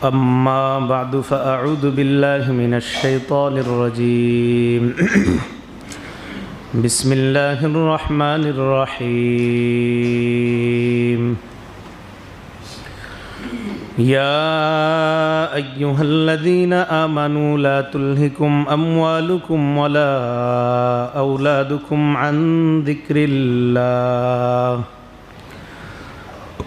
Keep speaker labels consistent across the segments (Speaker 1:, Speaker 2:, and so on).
Speaker 1: أما بعد فأعوذ بالله من الشيطان الرجيم بسم الله الرحمن الرحيم يا أيها الذين آمنوا لا تلهكم أموالكم ولا أولادكم عن ذكر الله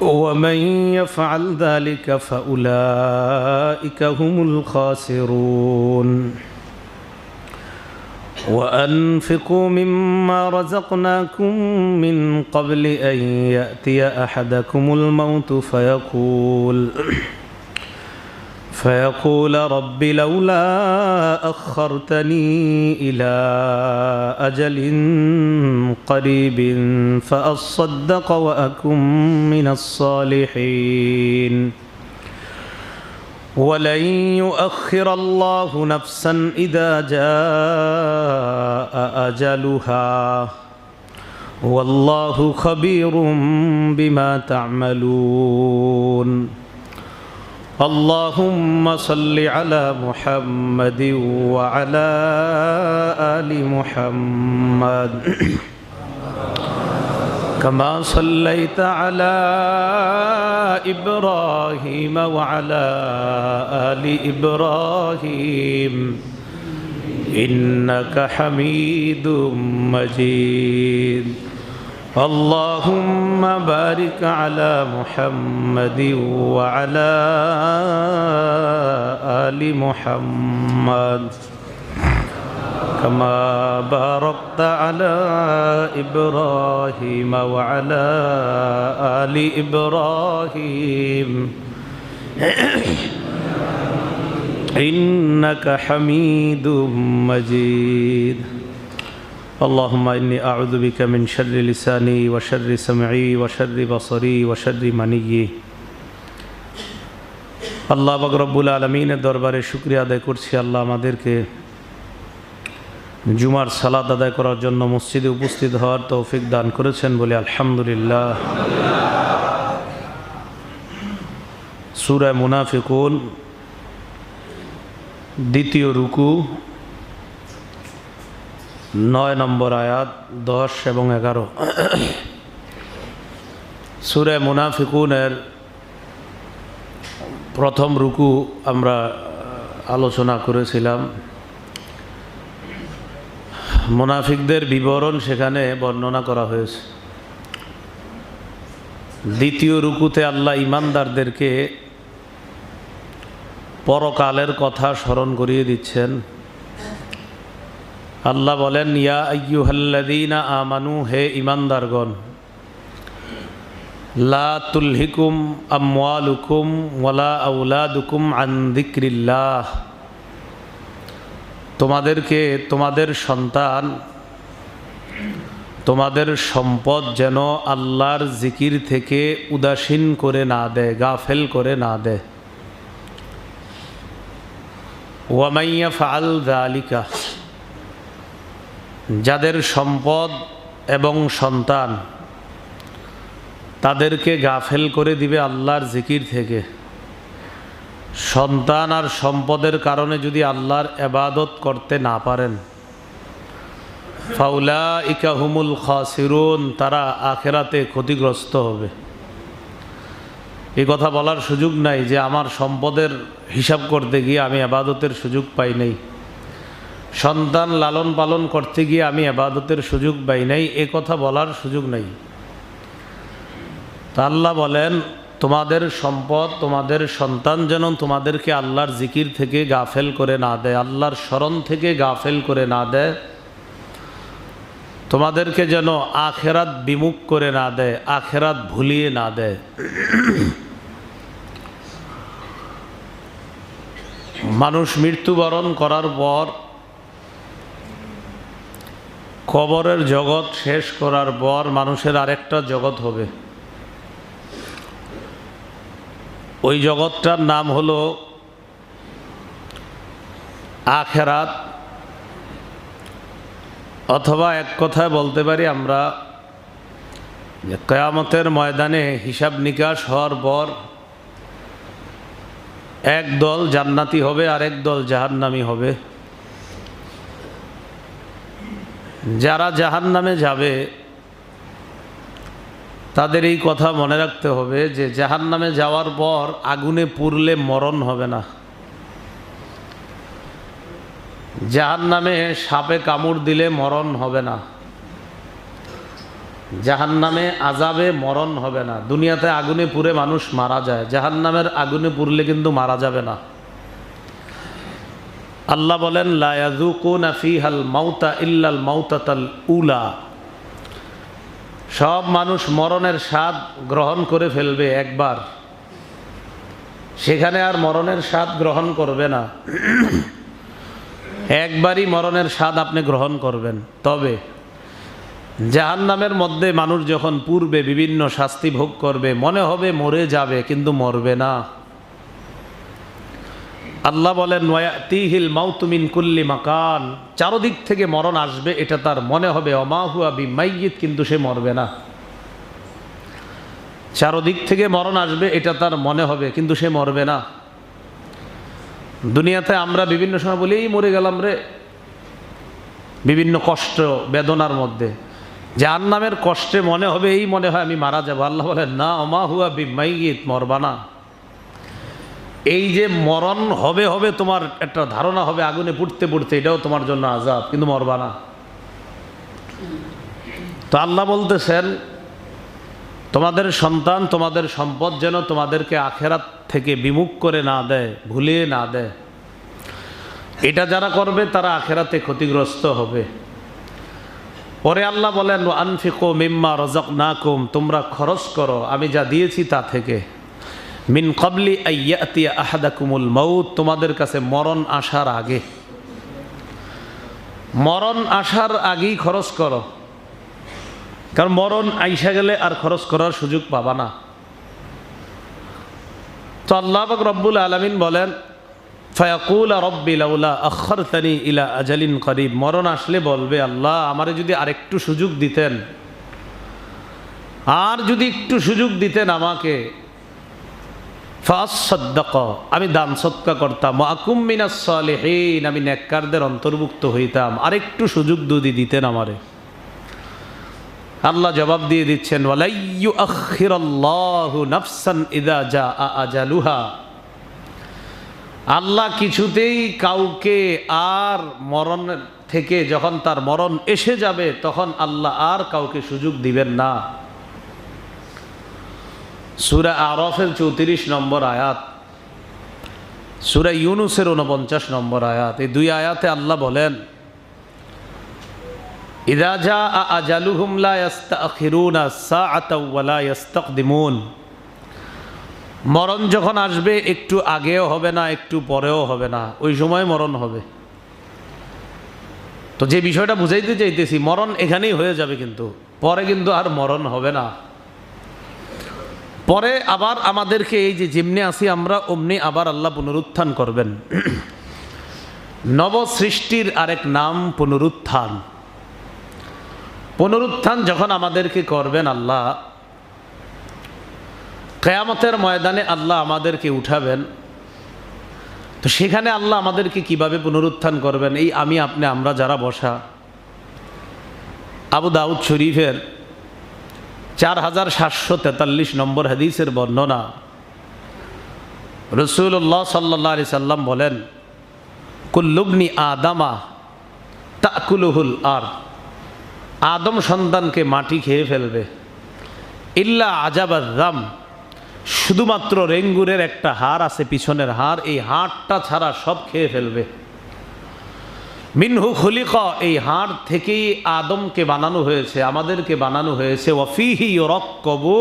Speaker 1: ومن يفعل ذلك فأولئك هم الخاسرون وأنفقوا مما رزقناكم من قبل أن يأتي أحدكم الموت فيقول رب لولا أخرتني إلى أجل قريب فأصدق وأكن من الصالحين ولن يؤخر الله نفسا إذا جاء أجلها والله خبير بما تعملون اللهم صل على محمد وعلى آل محمد كما صليت على إبراهيم وعلى آل إبراهيم إنك حميد مجيد اللهم بارك على محمد وعلى آل محمد كما باركت على إبراهيم وعلى آل إبراهيم إنك حميد مجيد اللهم إني أعوذ بك من شر لساني وشر سمعي وشر بصري وشر مني আল্লাহ পাক রব্বুল আলামিনের দরবারে শুকরিয়া আদায় করছি। আল্লাহ আমাদেরকে জুমার সালাত আদায় করার জন্য মসজিদে উপস্থিত হওয়ার তৌফিক দান করেছেন বলে আলহামদুলিল্লাহ। সূরা মুনাফিকুন দ্বিতীয় রুকু 9 নম্বর আয়াত 10 এবং 11। সূরা মুনাফিকুনের প্রথম রুকু আমরা আলোচনা করেছিলাম। মুনাফিকদের বিবরণ সেখানে বর্ণনা করা হয়েছে। দ্বিতীয় রুকুতে আল্লাহ ঈমানদারদেরকে পরকালের কথা স্মরণ করিয়ে দিচ্ছেন। আল্লাহ বলেন, ইয়া আইয়ুহাল্লাযীনা আমানু, হে ঈমানদারগণ, লা তুলহিকুম আমওয়ালুকুম ওয়ালা আওলাদুকুম আন যিকরিল্লাহ, তোমাদেরকে তোমাদের সন্তান, তোমাদের সম্পদ যেন আল্লাহর জিকির থেকে উদাসীন করে না দেয়, গাফেল করে না দেয়। ওয়া মান ইয়াফআল যালিকা, যাদের সম্পদ এবং সন্তান তাদেরকে গাফেল করে দিবে আল্লাহর জিকির থেকে, সন্তান আর সম্পদের কারণে যদি আল্লাহর ইবাদত করতে না পারেন, ফাউলাইকা হুমুল খাসিরুন, তারা আখিরাতে ক্ষতিগ্রস্ত হবে। এই কথা বলার সুযোগ নাই যে আমার সম্পদের হিসাব করতে গিয়ে আমি ইবাদতের সুযোগ পাই নাই, সন্তান লালন পালন করতে গিয়ে আমি ইবাদতের সুযোগ পাই নাই, এ কথা বলার সুযোগ নাই। তা আল্লাহ বলেন, তোমাদের সম্পদ, তোমাদের সন্তান যেন তোমাদেরকে আল্লাহর জিকির থেকে গাফেল করে না দেয়, আল্লাহর স্মরণ থেকে গাফেল করে না দেয়, তোমাদেরকে যেন আখিরাত বিমুখ করে না দেয়, আখিরাত ভুলিয়ে না দেয়। মানুষ মৃত্যুবরণ করার পর, কবরের জগৎ শেষ করার পর মানুষের আরেকটা জগৎ হবে। ওই জগৎটার নাম হলো আখিরাত, অথবা এক কথায় বলতে পারি আমরা যে কিয়ামতের ময়দানে হিসাব নিকাশ হওয়ার পর এক দল জান্নাতি হবে আর এক দল জাহান্নামী হবে। যারা জাহান্নামে যাবে তাদের এই কথা মনে রাখতে হবে যে জাহান্নামে যাওয়ার পর আগুনে পুড়লে মরণ হবে না। জাহান্নামে সাপে কামড় দিলে মরণ হবে না। জাহান্নামে আযাবে মরণ হবে না। দুনিয়াতে আগুনে পুড়ে মানুষ মারা যায়, জাহান্নামের আগুনে পুড়লে কিন্তু মারা যাবে না। আল্লাহ বলেন লা ইয়াযুকুনা ফীহাল মাউতা ইল্লাল মাউতাতাল উলা। সব মানুষ মরণের স্বাদ গ্রহণ করে ফেলবে একবার, সেখানে আর মরণের স্বাদ গ্রহণ করবে না। একবারই মরণের স্বাদ আপনি গ্রহণ করবেন। তবে জাহান্নামের মধ্যে মানুষ যখন পূর্বে বিভিন্ন শাস্তি ভোগ করবে, মনে হবে মরে যাবে কিন্তু মরবে না। আল্লাহ বলেন ওয়ায়াতিহিল মাউতু মিন কুল্লি মাকান, চারদিক থেকে মরণ আসবে, এটা তার মনে হবে ওমা হুয়া বিমাইয়িত, কিন্তু সে মরবে না। চারদিক থেকে মরণ আসবে এটা তার মনে হবে কিন্তু সে মরবে না। দুনিয়াতে আমরা বিভিন্ন সময় বলি এই মরে গেলাম রে, বিভিন্ন কষ্ট বেদনার মধ্যে। জাহান্নামের কষ্টে মনে হবে এই মনে হয় আমি মারা যাব। আল্লাহ বলেন না, ওমা হুয়া বিমাইয়িত, মরবা না। এই যে মরণ হবে হবে তোমার একটা ধারণা হবে আগুনে পুড়তে পুড়তে, এটাও তোমার জন্য আযাব, কিন্তু মরবা না। তো আল্লাহ বলতেছেন তোমাদের সন্তান তোমাদের সম্পদ যেন তোমাদেরকে আখেরাত থেকে বিমুখ করে না দেয়, ভুলিয়ে না দেয়। এটা যারা করবে তারা আখেরাতে ক্ষতিগ্রস্ত হবে। পরে আল্লাহ বলেন আনফিকু মিম্মা রাযাকনাকুম, তোমরা খরচ করো আমি যা দিয়েছি তা থেকে। মিন ক্বাবলি আইয়াতিয়া আহাদাকুমুল মাউত, তোমাদের কাছে মরণ আসার আগে, মরণ আসার আগেই খরচ করো, কারণ মরণ আইসা গেলে আর খরচ করার সুযোগ পাবা না। তো আল্লাহ পাক রব্বুল আলামিন বলেন ফায়াকুল রব্বি লাউলা আখারতানি ইলা আজালিন করিব, মরণ আসলে বলবে আল্লাহ আমারে যদি আরেকটু সুযোগ দিতেন, আর যদি একটু সুযোগ দিতেন আমাকে, ফাসাদ্দাক, আমি দান সদকা করতাম, ওয়া আকুম মিনাস সালিহিন, আমি নেককারদের অন্তর্ভুক্ত হইতাম, আরেকটু সুযোগ যদি দিতেন আমারে। আল্লাহ জবাব দিয়ে দিচ্ছেন ওয়ালাই ইউআখিরাল্লাহু নাফসান ইযা জাআ আজালুহা, আল্লাহ কিছুতেই কাউকে আর মরণ থেকে যখন তার মরণ এসে যাবে তখন আল্লাহ আর কাউকে সুযোগ দিবেন না। সূরা আরাফের 34 নম্বর আয়াত, সূরা ইউনূসের 49 নম্বর আয়াত, এই দুই আয়াতে আল্লাহ বলেন ইযা জাআ আজালুহুম লা ইস্তাখিরুনা সাআতাও ওয়া লা ইস্তাকদিমুন, মরণ যখন আসবে একটু আগেও হবে না একটু পরেও হবে না, ওই সময় মরণ হবে। তো যে বিষয়টা বুঝাইতে চাইতেছি, মরণ এখানেই হয়ে যাবে কিন্তু পরে কিন্তু আর মরণ হবে না। পরে আবার আমাদেরকে এই যে যেমনি আসি আমরা অমনি আবার আল্লাহ পুনরুত্থান করবেন। নবসৃষ্টির আরেক নাম পুনরুত্থান। পুনরুত্থান যখন আমাদেরকে করবেন আল্লাহ, কিয়ামতের ময়দানে আল্লাহ আমাদেরকে উঠাবেন, তো সেখানে আল্লাহ আমাদেরকে কিভাবে পুনরুত্থান করবেন, এই আমি আপনি আমরা যারা বসা, আবু দাউদ শরীফের 4743 নম্বর হাদিসের বর্ণনা, রাসূলুল্লাহ সাল্লাল্লাহু আলাইহি সাল্লাম বলেন কুল্লু ইবনি আদামা তাকুলুহুল আরদ, আদম সন্তানকে মাটি খেয়ে ফেলবে, ইল্লা আজাবাদ দাম, শুধুমাত্র রেঙ্গুরের একটা হাড় আছে পিছনের হাড়, এই হাড়টা ছাড়া সব খেয়ে ফেলবে। মিনহু খুলিকা, এই হাড় থেকেই আদমকে বানানো হয়েছে, আমাদেরকে বানানো হয়েছে। ওয়াফিহি ইউরাক্কাবু,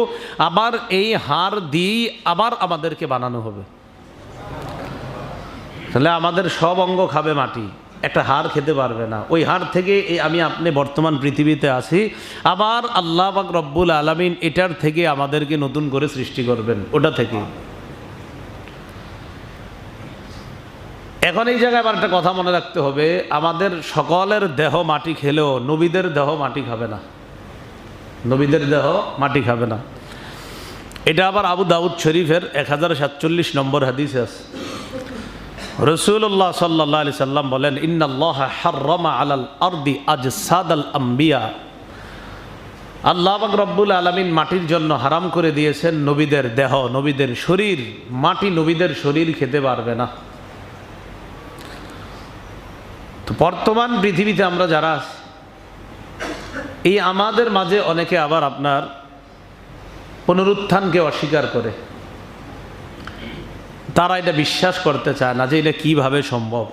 Speaker 1: আবার এই হাড় দিয়ে আবার আমাদেরকে বানানো হবে। তাহলে আমাদের সব অঙ্গ খাবে মাটি, একটা হাড় খেতে পারবে না। ওই হাড় থেকে আমি আপনি বর্তমান পৃথিবীতে আছি, আবার আল্লাহ পাক রব্বুল আলামিন এটার থেকে আমাদেরকে নতুন করে সৃষ্টি করবেন, ওটা থেকে। এখন এই জায়গায় আবার একটা কথা মনে রাখতে হবে, আমাদের সকলের দেহ মাটি খেলেও নবীদের দেহ মাটি খাবে না, নবীদের দেহ মাটি খাবে না। এটা আবার আবু দাউদ শরীফের 1047 নম্বর হাদিসে আছে। রাসূলুল্লাহ সাল্লাল্লাহু আলাইহি সাল্লাম বলেন, ইন্নাল্লাহা হাররামা আলাল আরদি আজসাদাল আম্বিয়া, আল্লাহ পাক রব্বুল আলামিন মাটির জন্য হারাম করে দিয়েছেন নবীদের দেহ, নবীদের শরীর। মাটি নবীদের শরীর খেতে পারবে না। তো বর্তমান পৃথিবীতে আমরা যারা আছি, এই আমাদের মাঝে অনেকে আবার আপনার পুনরুত্থানকে অস্বীকার করে। তারা এটা বিশ্বাস করতে চায় না যে এটা কিভাবে সম্ভব।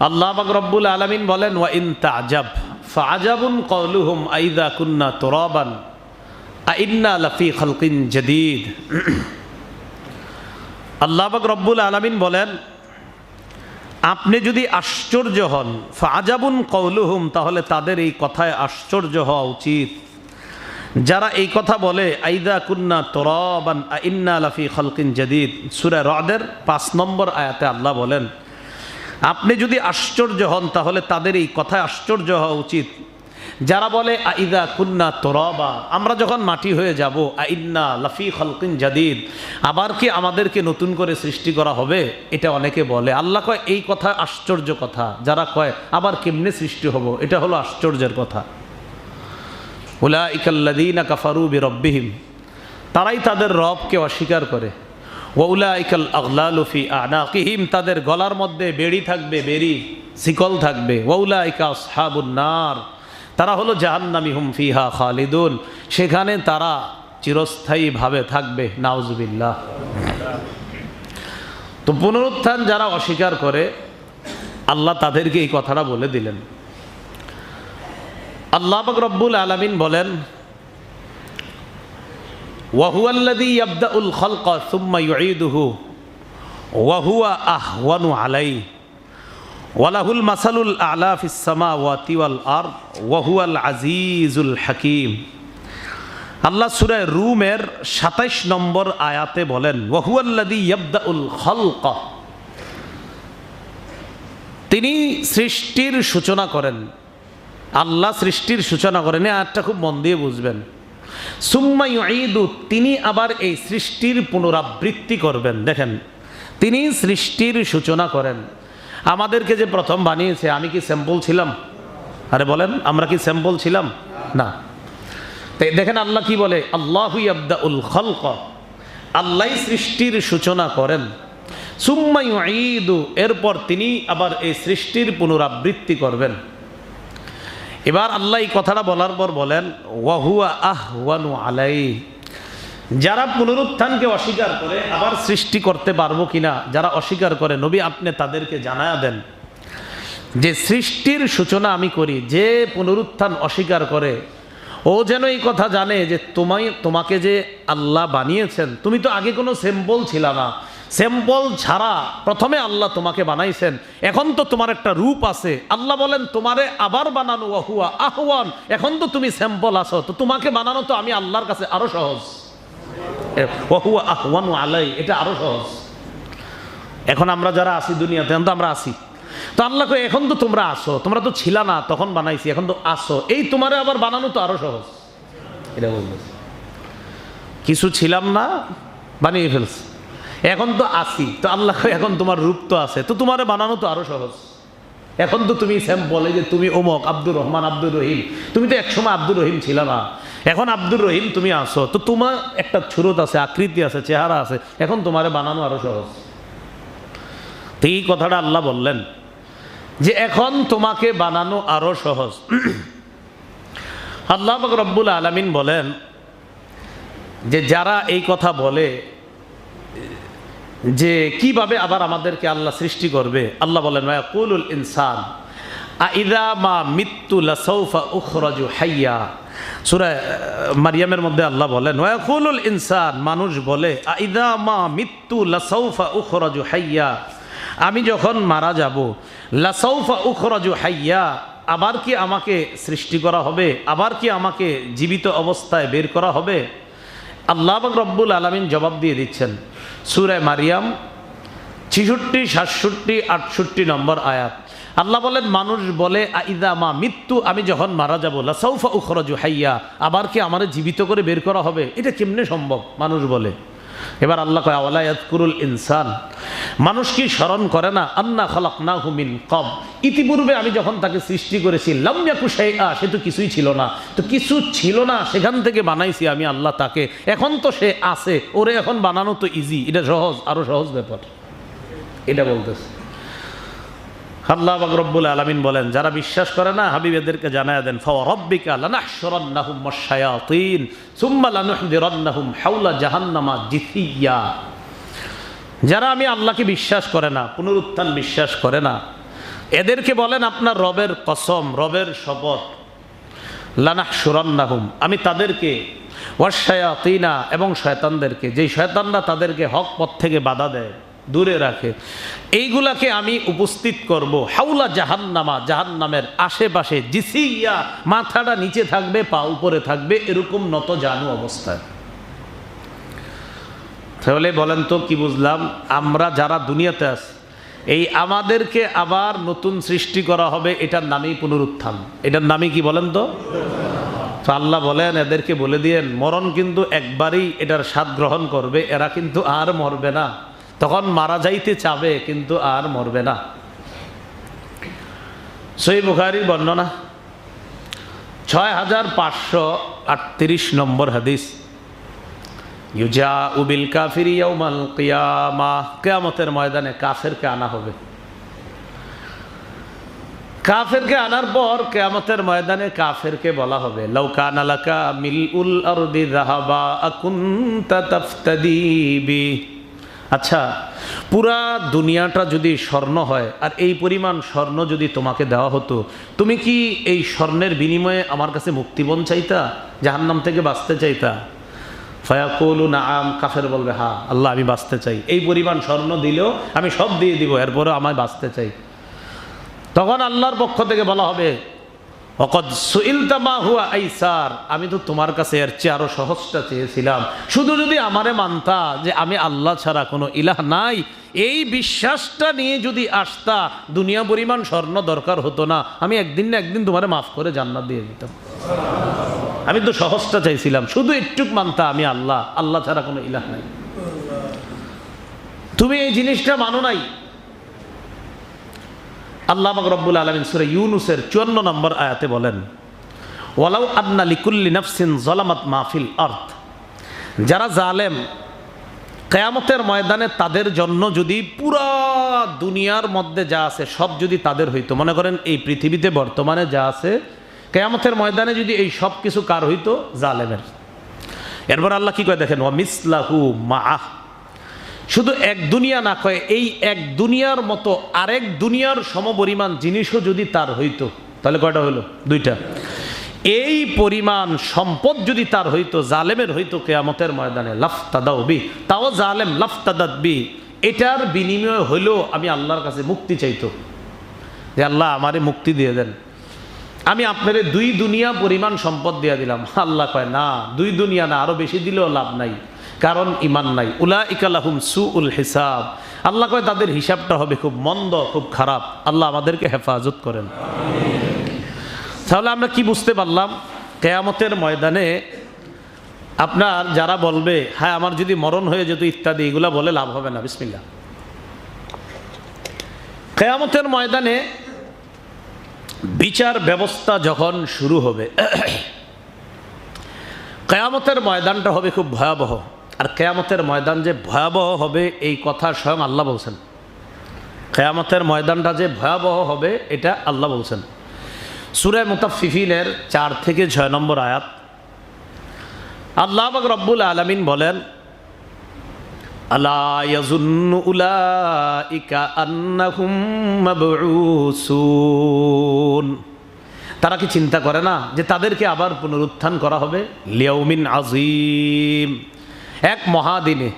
Speaker 1: আল্লাহ পাক রব্বুল আলামিন বলেন, ওয়া ইন তা'জাব ফা'আজাবুন ক্বালুহুম আইযা কুন্না তুরাবান আইন্না লাফি খালকিন জাদীদ। আল্লাহ পাক রব্বুল আলামিন বলেন, আপনি যদি আশ্চর্য হন, ফা'আজাবুন ক্বালুহুম, তাহলে তাদের এই কথায় আশ্চর্য হওয়া উচিত যারা এই কথা বলে, আইদা কুন্না তুরাবান আইন্না লাফি খালকিন জাদীদ। সূরা রাদের ৫ নম্বর আয়াতে আল্লাহ বলেন, আপনি যদি আশ্চর্য হন তাহলে তাদের এই কথায় আশ্চর্য হওয়া উচিত যারা বলে, আইদা কুন্না তুরাবা, আমরা যখন মাটি হয়ে যাব, আইন্না লাফি খালকিন জাদীদ, আবার কি আমাদেরকে নতুন করে সৃষ্টি করা হবে। এটা অনেকে বলে। আল্লাহ কয়, এই কথা আশ্চর্য কথা। যারা কয় আবার কেমনে সৃষ্টি হব, এটা হলো আশ্চর্যের কথা। উলাইকাল্লাযীনা কাফারু বিরাব্বিহিম, তারাই তাদের রবকে অস্বীকার করে। ওয়াউলাইকাল আগলালু ফি আনাকিহিম, তাদের গলার মধ্যে বেড়ি থাকবে, বেড়ি শিকল থাকবে। ওয়াউলাইকা আসহাবুন নার, তারা হলো জাহান্নামী, হুম ফিহা খালিদুন, সেখানে তারা চিরস্থায়ীভাবে থাকবে। নাউজুবিল্লাহ। তো পুনরুত্থান যারা অস্বীকার করে, আল্লাহ তাদেরকে এই কথাটা বলে দিলেন। আল্লাহ পাক রব্বুল আলামিন বলেন, ওয়া হুয়াল্লাযী ইয়াবদাউল খালকা সুম্মা ইউঈদুহু ওয়া হুয়া আহওয়ানু আলাইহি ওয়া লাহুল মাসালুল আ'লা ফিস সামাওয়াতি ওয়াল আরদ ওয়া হুয়াল আজিজুল হাকীম। আল্লাহ সূরা রুমের ২৭ নম্বর আয়াতে বলেন, ওয়া হুয়াল্লাযী ইয়াবদাউল খালকা, তিনি সৃষ্টির সূচনা করেন। আল্লাহ সৃষ্টির সূচনা করেন। এই আয়াতটা খুব মন দিয়ে বুঝবেন। সুম্মা ইউঈদু, তিনি আবার এই সৃষ্টির পুনরাবৃত্তি করবেন। দেখেন, তিনি সৃষ্টির সূচনা করেন। আমাদেরকে যে প্রথম বানিয়েছে, আমি কি স্যাম্পল ছিলাম? আরে বলেন, আমরা কি স্যাম্পল ছিলাম? না। তাই দেখেন আল্লাহ কি বলে, আল্লাহু ইয়াবদাউল খালকা, আল্লাহ সৃষ্টির সূচনা করেন। সুম্মা ইউঈদু, এরপর তিনি আবার এই সৃষ্টির পুনরাবৃত্তি করবেন। এবার আল্লাহ এই কথাটা বলার পর বলেন, ওয়া হুয়া আহওয়ানু আলাইহি, যারা পুনরুত্থানকে অস্বীকার করে, আবার সৃষ্টি করতে পারবো কিনা যারা অস্বীকার করে, নবী আপনি তাদেরকে জানায়া দেন যে সৃষ্টির সূচনা আমি করি। যে পুনরুত্থান অস্বীকার করে, ও যেন এই কথা জানে যে তোমাকে যে আল্লাহ বানিয়েছেন, তুমি তো আগে কোনো স্যাম্পল ছিল না। স্যাম্পল ছাড়া প্রথমে আল্লাহ তোমাকে বানাইছেন, এখন তো তোমার একটা রূপ আছে। আল্লাহ বলেন, তোমারে আবার বানানো ওয়া হুয়া আহওয়ান, এখন তো তুমি স্যাম্পল আছো, তো তোমাকে বানানো তো আমি আল্লাহর কাছে আরো সহজ। ওয়া হুয়া আহওয়ানু আলাই, এটা আরো সহজ। এখন আমরা যারা আছি দুনিয়াতে, এখন তো আমরা আছি, তো আল্লাহ কয়, এখন তো তোমরা আসো, তোমরা তো ছিল না তখন বানাইছি, এখন তো আসো, এই তোমারে আবার বানানো তো আরো সহজ। এটা বলতেছে, কিছু ছিলাম না, বানিয়ে ফেলছি, এখন তো আসি, তো আল্লাহ এখন তোমার রূপ তো আছে, তো তোমারে বানানো তো আরো সহজ। এখন তো তুমি বলে যে তুমি ওমক আব্দুর রহমান, আব্দুর রহিম, তুমি তো একসময় আব্দুর রহিম ছিল না, এখন আব্দুর রহিম তুমি আসো, তো তোমার একটা ছুরত আছে, আকৃতি আছে, চেহারা আছে, এখন তোমারে বানানো আরো সহজ। তো এই কথাটা আল্লাহ বললেন যে এখন তোমাকে বানানো আরো সহজ। আল্লাহ পাক রব্বুল আলামিন বলেন যে যারা এই কথা বলে যে কিভাবে আবার আমাদেরকে আল্লাহ সৃষ্টি করবে, আল্লাহ বলেন, ওয়ায়াকুলুল ইনসান আইযা মা মিত্তু লাসাউফা উখরাজু হাইয়া। সূরা মারইয়ামের মধ্যে আল্লাহ বলেন, ওয়ায়াকুলুল ইনসান, মানুষ বলে, আইযা মা মিত্তু লাসাউফা উখরাজু হাইয়া, আমি যখন মারা যাব, লাসাউফা উখরাজু হাইয়া, আবার কি আমাকে সৃষ্টি করা হবে, আবার কি আমাকে জীবিত অবস্থায় বের করা হবে। আল্লাহ পাক রব্বুল আলামিন জবাব দিয়ে দিচ্ছেন সূরা মারইয়াম 66, 67, 68 নম্বর আয়াত। আল্লাহ বলেন, মানুষ বলে, আইযা মা মৃত্যু, আমি যখন মারা যাব, লাসাউফা উখরাজু হাইয়া, আবার কি আমারে জীবিত করে বের করা হবে। এটা কেমনে সম্ভব? মানুষ বলে। এবার আল্লাহ কয় আওয়ালা ইয়াযকুরুল ইনসান, মানুষ কি স্মরণ করে না আন্না খালাকনাহু মিন ক্বাব, ইতিপূর্বে আমি যখন তাকে সৃষ্টি করেছি লাম ইয়াকু শাইআ, সে তো কিছুই ছিল না, তো কিছু ছিল না সেখান থেকে বানাইছি আমি আল্লাহ তাকে, এখন তো সে আছে, ওরে এখন বানানো তো ইজি, এটা সহজ, আরো সহজ ব্যাপার, এটা বলতেছে। আল্লাহ পাক রব্বুল আলামিন বলেন যারা বিশ্বাস করে না হাবিব এদেরকে জানায়া দেন ফাওয়ারাব্বিকা লানাহশুরান্নাহুম ওয়াশ-শায়াতিন সুম্মা লানুহদিরান্নাহুম হাওলা জাহান্নামা জিথিয়া। যারা আমি আল্লাহকে বিশ্বাস করে না, পুনরুত্থান বিশ্বাস করে না, এদেরকে বলেন আপনার রবের কসম, রবের শপথ, লানাহশুরান্নাহুম, আমি তাদেরকে, ওয়াশ-শায়াতিনা, এবং শয়তানদেরকে, যেই শয়তানরা তাদেরকে হক পথ থেকে বাধা দেয়, দূরে রাখে, এইগুলাকে আমি উপস্থিত করব হাউলা জাহান্নামা, জাহান্নামের আশেপাশে, জিসিয়া, মাথাটা নিচে থাকবে পা উপরে থাকবে, এরকম নত জানু অবস্থায়। তাহলে বলেন তো কি বুঝলাম? আমরা যারা দুনিয়াতে আছি, এই আমাদেরকে আবার নতুন সৃষ্টি করা হবে, এটার নামই পুনরুত্থান, এটার নামই কি বলেন তো? আল্লাহ বলেন এদেরকে বলে দিয়েন মরণ কিন্তু একবারই এটার স্বাদ গ্রহণ করবে, এরা কিন্তু আর মরবে না, তখন মারা যাইতে চাবে কিন্তু আর মরবে না। সহিহ বুখারীর বর্ণনা 6538 নম্বর হাদিস, ইউজাউ বিল কাফিরি ইয়াউমাল কিয়ামাহ, কিয়ামতের ময়দানে কাফেরকে আনা হবে। কাফেরকে আনার পর কিয়ামতের ময়দানে কাফেরকে বলা হবে লাউ কানা লাকা মিলউল আরদি যাহাবা আকুনতা তাফতাদি বি, আচ্ছা পুরা দুনিয়াটা যদি স্বর্ণ হয় আর এই পরিমাণ স্বর্ণ যদি তোমাকে দেওয়া হতো, তুমি কি এই স্বর্ণের বিনিময়ে আমার কাছে মুক্তিপণ চাইতা, জাহান্নাম থেকে বাঁচতে চাইতা? ফায়াকুলু নাআম, কাফের বলবে হ্যাঁ আল্লাহ আমি বাঁচতে চাই, এই পরিমাণ স্বর্ণ দিলেও আমি সব দিয়ে দিব, এরপরে আমায় বাঁচতে চাই। তখন আল্লাহর পক্ষ থেকে বলা হবে ওয়াকাদ সুইলতা মা হুয়া আইসার, আমি তো তোমার কাছে এর চেয়ে আরো সহজটা চেয়েছিলাম, শুধু যদি আমারে মানতা যে আমি আল্লাহ ছাড়া কোনো ইলাহ নাই, এই বিশ্বাসটা নিয়ে যদি আসতা, দুনিয়া পরিমাণ স্বর্ণ দরকার হতো না, আমি একদিন না একদিন তোমারে মাফ করে জান্নাত দিয়ে দিতাম। আমি তো সহজটা চাইছিলাম, শুধু একটুক মানতা আমি আল্লাহ, আল্লাহ ছাড়া কোনো ইলাহ নাই। তুমি এই জিনিসটা মানো নাই। আল্লাহ পাক রব্বুল আলামিন সূরা ইউনূসের 54 নম্বর আয়াতে বলেন ওয়ালাউ আন্না লিকুল্লি নাফসিন যালামাত মা ফিল আরদ, যারা জালেম কিয়ামতের ময়দানে তাদের জন্য যদি পুরা দুনিয়ার মধ্যে যা আছে সব যদি তাদের হইতো, মনে করেন এই পৃথিবীতে বর্তমানে যা আছে, কিয়ামতের ময়দানে যদি এই সব কিছু কার হইতো, জালেমের। এরপর আল্লাহ কি কয় দেখেন ওয়া মিসলাহু মাআহ, শুধু এক দুনিয়া না কয়, এই এক দুনিয়ার মতো আরেক দুনিয়ার সমপরিমাণ জিনিসও যদি তার হইতো, তাহলে কয়টা হইল? দুইটা। এই পরিমাণ সম্পদ যদি তার হইতো, জালেমের হইতো কিয়ামতের ময়দানে, লাফতাদাউ বি, তাও জালেম লাফতাদাত বি, এটার বিনিময় হইলেও আমি আল্লাহর কাছে মুক্তি চাইতো, যে আল্লাহ আমারে মুক্তি দিয়ে দেন, আমি আপনারে 2 দুনিয়া পরিমাণ সম্পদ দিয়ে দিলাম। আল্লাহ কয় না, 2 দুনিয়া না, আরো বেশি দিলেও লাভ নাই, কারণ ইমান নাই। উলাইকা লাহুম সুউল হিসাব, আল্লাহ কয় তাদের হিসাবটা হবে খুব মন্দ, খুব খারাপ। আল্লাহ আমাদেরকে হেফাজত করেন। তাহলে আমরা কি বুঝতে পারলাম? কিয়ামতের ময়দানে আপনার যারা বলবে হ্যাঁ আমার যদি মরণ হয়ে যেত ইত্যাদি, এগুলা বলে লাভ হবে না। বিসমিল্লাহ। কিয়ামতের ময়দানে বিচার ব্যবস্থা যখন শুরু হবে, কিয়ামতের ময়দানটা হবে খুব ভয়াবহ। আর কিয়ামতের ময়দান যে ভয়াবহ হবে এই কথা স্বয়ং আল্লাহ বলছেন। কিয়ামতের ময়দানটা যে ভয়াবহ হবে এটা আল্লাহ বলছেন। সূরা মুতাফফিফিনের 4 থেকে 6 নম্বর আয়াত, আল্লাহ পাক রব্বুল আলামিন বলেন আলা ইয়াযুন্নু উলাইকা আন্নাহুম মাবউসুন, তারা কি চিন্তা করে না যে তাদেরকে আবার পুনরুত্থান করা হবে? লিয়াউমিন আজিম, এক মহাদিনে।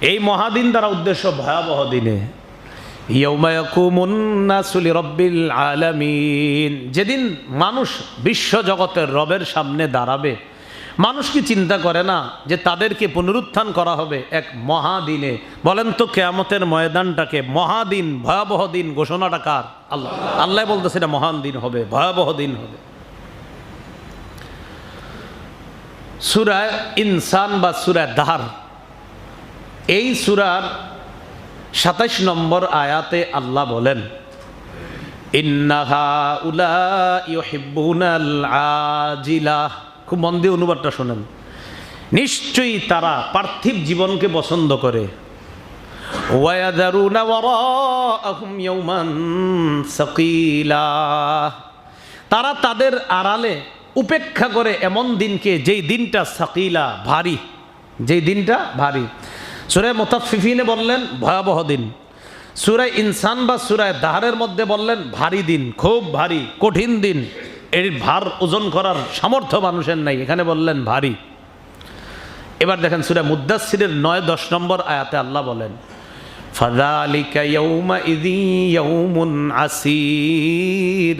Speaker 1: এই মহাদিন দ্বারা উদ্দেশ্য ভয়াবহ দিনে। ইয়াউমা ইয়াকুমুন নাসু লিরাব্বিল আলামিন, যেদিন মানুষ বিশ্ব জগতের রবের সামনে দাঁড়াবে। মানুষ কি চিন্তা করে না যে তাদেরকে পুনরুত্থান করা হবে এক মহাদিনে? বলেন তো কিয়ামতের ময়দানটাকে মহাদিন, ভয়াবহ দিন ঘোষণাটা কার? আল্লাহ। আল্লাহ বলতেছে এটা মহান দিন হবে, ভয়াবহ দিন হবে। সূরা ইনসান বা সূরা দাহর এই সূরার ২৭ নম্বর আয়াতে আল্লাহ বলেন, ইন্না হাউলাই ইউহিব্বুনাল আজিলাহ। খুব মন দিয়ে অনুবাদটা শোনেন। নিশ্চয়ই তারা পার্থিব জীবনকে পছন্দ করে। ওয়ায়াযারুনা ওয়ারাআহুম ইয়াওমান সাকীলা, তারা তাদের আড়ালে উপেক্ষা করে এমন দিনকে যেই দিনটা সাকীলা, ভারী, যেই দিনটা ভারী। সূরা মুতাফফিফিনে বললেন ভয়াবহ দিন, সূরা ইনসান বা সূরা দাহরের মধ্যে বললেন ভারী দিন, খুব ভারী কঠিন দিন, এর ভার ওজন করার সামর্থ্য মানুষের নাই, এখানে বললেন ভারী। এবার দেখেন সূরা মুদ্দাসসিরের ৯-১০ নম্বর আয়াতে আল্লাহ বলেন, ফাযালিকা ইয়াউমাইযিন ইয়াউমুন আসীর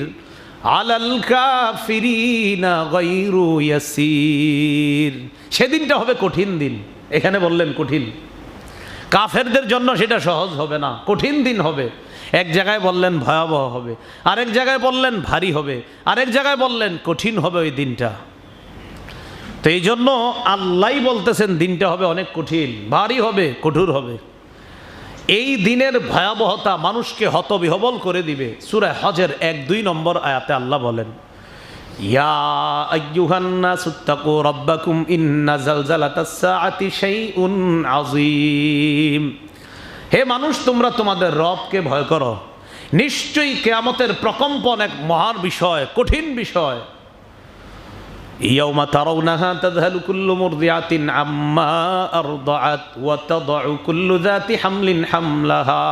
Speaker 1: আলাল কাফিরিনা গায়রু ইয়াসীর। সেদিনটা হবে কঠিন দিন, এখানে বললেন কঠিন। কাফেরদের জন্য সেটা সহজ হবে না, কঠিন দিন হবে। এক জায়গায় বললেন ভয়াবহ হবে, আরেক জায়গায় বললেন ভারী হবে, আরেক জায়গায় বললেন কঠিন হবে ওই দিনটা। তো এই জন্য আল্লাহই বলতেছেন দিনটা হবে অনেক কঠিন, ভারী হবে, কঠোর হবে। এই দিনের ভয়াবহতা মানুষকে হতবিহবল করে দিবে। সূরা হজের ১-২ নম্বর আয়াতে আল্লাহ বলেন, ইয়া আইয়ুহান নাসুত্তাকু রাব্বাকুম ইন্না জালজালাতাস সাআতি শাইউন আযীম। হে মানুষ, তোমরা তোমাদের রবকে ভয় করো, নিশ্চয়ই কিয়ামতের প্রকম্পন এক মহান বিষয়, কঠিন বিষয়। ইয়াউমা তারাউনাহা তাযহালু কুল্লু মুরদিআতিন আম্মা আরদাআত ওয়া তাদউ কুল্লু যাতি হামলিন হামলাহা।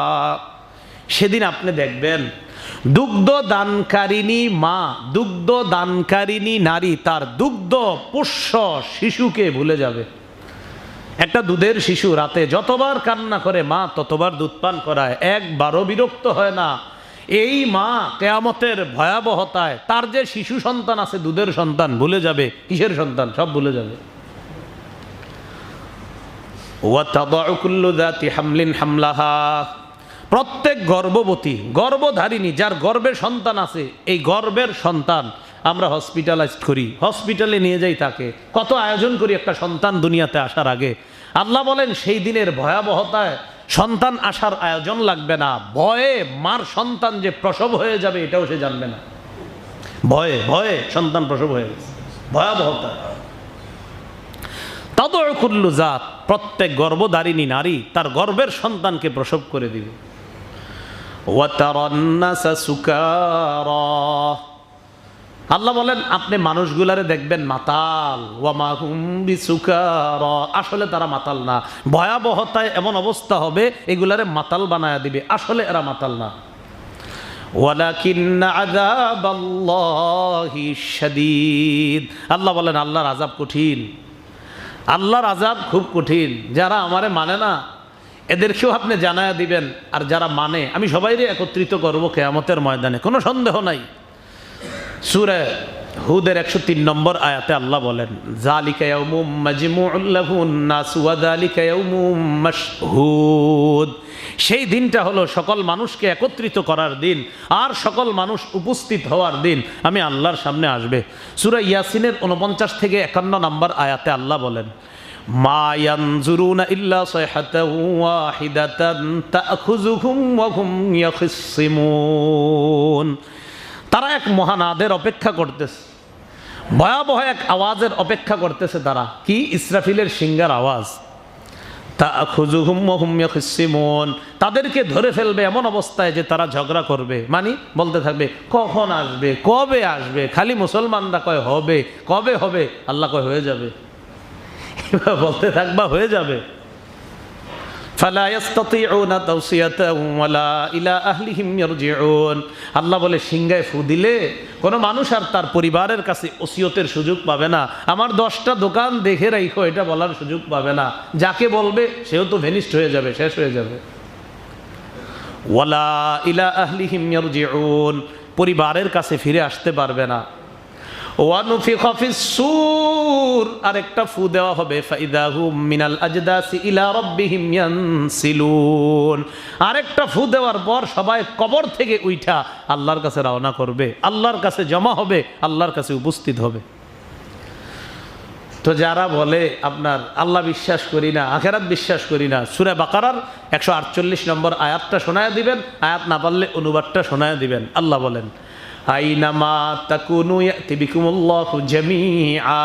Speaker 1: সেদিন আপনি দেখবেন দুগ্ধ দানকারিণী মা, দুগ্ধ দানকারিণী নারী তার দুগ্ধ পোষ্য শিশুকে ভুলে যাবে। একটা দুধের শিশু রাতে যতবার কান্না করে মা ততবার দুধ পান করায়, একবারও বিরক্ত হয় না। এই মা কিয়ামতের ভয়াবহতায় তার যে শিশু সন্তান আছে, দুধের সন্তান, ভুলে যাবে। কিসের সন্তান? সব ভুলে যাবে। ওয়া তাদউ কুল্লু যাতি হামলিন হামলাহা। প্রত্যেক গর্ভবতী, গর্ভধারিণী যার গর্ভে সন্তান আছে, এই গর্ভের সন্তান আমরা হসপিটালাইজড করি, হসপিটালে নিয়ে যাই, তাকে কত আয়োজন করি একটা সন্তান দুনিয়াতে আসার আগে। আল্লাহ বলেন সেই দিনের ভয়াবহতায় সন্তান আসার আয়োজন লাগবে না, ভয়ে মার সন্তান যে প্রসব হয়ে যাবে এটাও সে জানবে না। ভয়ে ভয়ে সন্তান প্রসব হয়ে গেছে, ভয়াবহতা। তাদউ কুল্লু জাত, প্রত্যেক গর্ভধারিণী নারী তার গর্ভের সন্তানকে প্রসব করে দিবে। ওয়া তারান নাসা সুকারা, আল্লাহ বলেন আপনি মানুষগুলারে দেখবেন মাতাল। ওয়া মা হুম বিসুকারা, আসলে তারা মাতাল না। ভয়াবহতায় এমন অবস্থা হবে এগুলারে মাতাল বানায়া দিবে, আসলে এরা মাতাল না। ওয়ালাকিন্না আযাবাল্লাহি শাদীদ, আল্লাহ বলেন আল্লাহর আযাব কঠিন, আল্লাহর আযাব খুব কঠিন। যারা আমারে মানে না এদেরকেও আপনি জানায়া দিবেন, আর যারা মানে আমি সবাইরে একত্রিত করব কিয়ামতের ময়দানে, কোনো সন্দেহ নাই। সূরা হুদের ১০৩ নম্বর আয়াতে আল্লাহ বলেন, যালিকা ইয়াউমুম মাজমুউল লাহুন নাস ওয়া যালিকা ইয়াউমুম মাশহুদ। সেই দিনটা হলো সকল মানুষকে একত্রিত করার দিন, আর সকল মানুষ উপস্থিত হওয়ার দিন, আমি আল্লাহর সামনে আসবে। সূরা ইয়াসিনের ৪৯ থেকে ৫১ নম্বর আয়াতে আল্লাহ বলেন, মা ইয়ানজুরুনা ইল্লা সায়হাতান ওয়াহিদাতান তা'খুযুহুম ওয়া হুম ইয়াখিসসিমুন। তারা এক মহানাদের অপেক্ষা করতেছে, ভয়াবহ এক আওয়াজের অপেক্ষা করতেছে। তারা কি? ইসরাফিলের সিংহার আওয়াজ। তা'খুযুহুম ওয়া হুম ইয়াখিসসিমুন, তাদেরকে ধরে ফেলবে এমন অবস্থায় যে তারা ঝগড়া করবে, মানে বলতে থাকবে কখন আসবে, কবে আসবে। খালি মুসলমানরা কয় হবে, কবে হবে? আল্লাহ কয় হয়ে যাবে। বলতে থাকবা হয়ে যাবে। ফালা ইস্তাতিউনা তাওসিয়াতাও ওয়ালা ইলা আহলিহিম ইয়ারজিউন। আল্লাহ বলে সিংহায় ফু দিলে কোনো মানুষ আর তার পরিবারের কাছে ওসিয়তের সুযোগ পাবে না। আমার 10টা দোকান দেখে রাখো এটা বলার সুযোগ পাবে না। যাকে বলবে সেও তো ভেনিস্ট হয়ে যাবে, শেষ হয়ে যাবে। ওয়ালা ইলা আহলিহিম ইয়ারজিউন, পরিবারের কাছে ফিরে আসতে পারবে না। ওয়ানুফিখা ফিস-সূর, আরেকটা ফু দেওয়া হবে, ফাইদাহুম মিনাল আজদাসি ইলা রাব্বিহিম ইয়ানসিলুন। আরেকটা ফু দেওয়ার পর সবাই কবর থেকে উঠা আল্লাহর কাছে রওনা করবে, আল্লাহর কাছে জমা হবে, আল্লাহর কাছে উপস্থিত হবে। তো যারা বলে আপনার আল্লাহ বিশ্বাস করি না, আখেরাত বিশ্বাস করি না, সূরা বাকারার 148 নম্বর আয়াতটা শোনায়া দিবেন, আয়াত না পারলে অনুবাদটা শোনায়া দিবেন। আল্লাহ বলেন, আইনামা তাকুনু ইয়াতি বিকুমুল্লাহু জামিআ,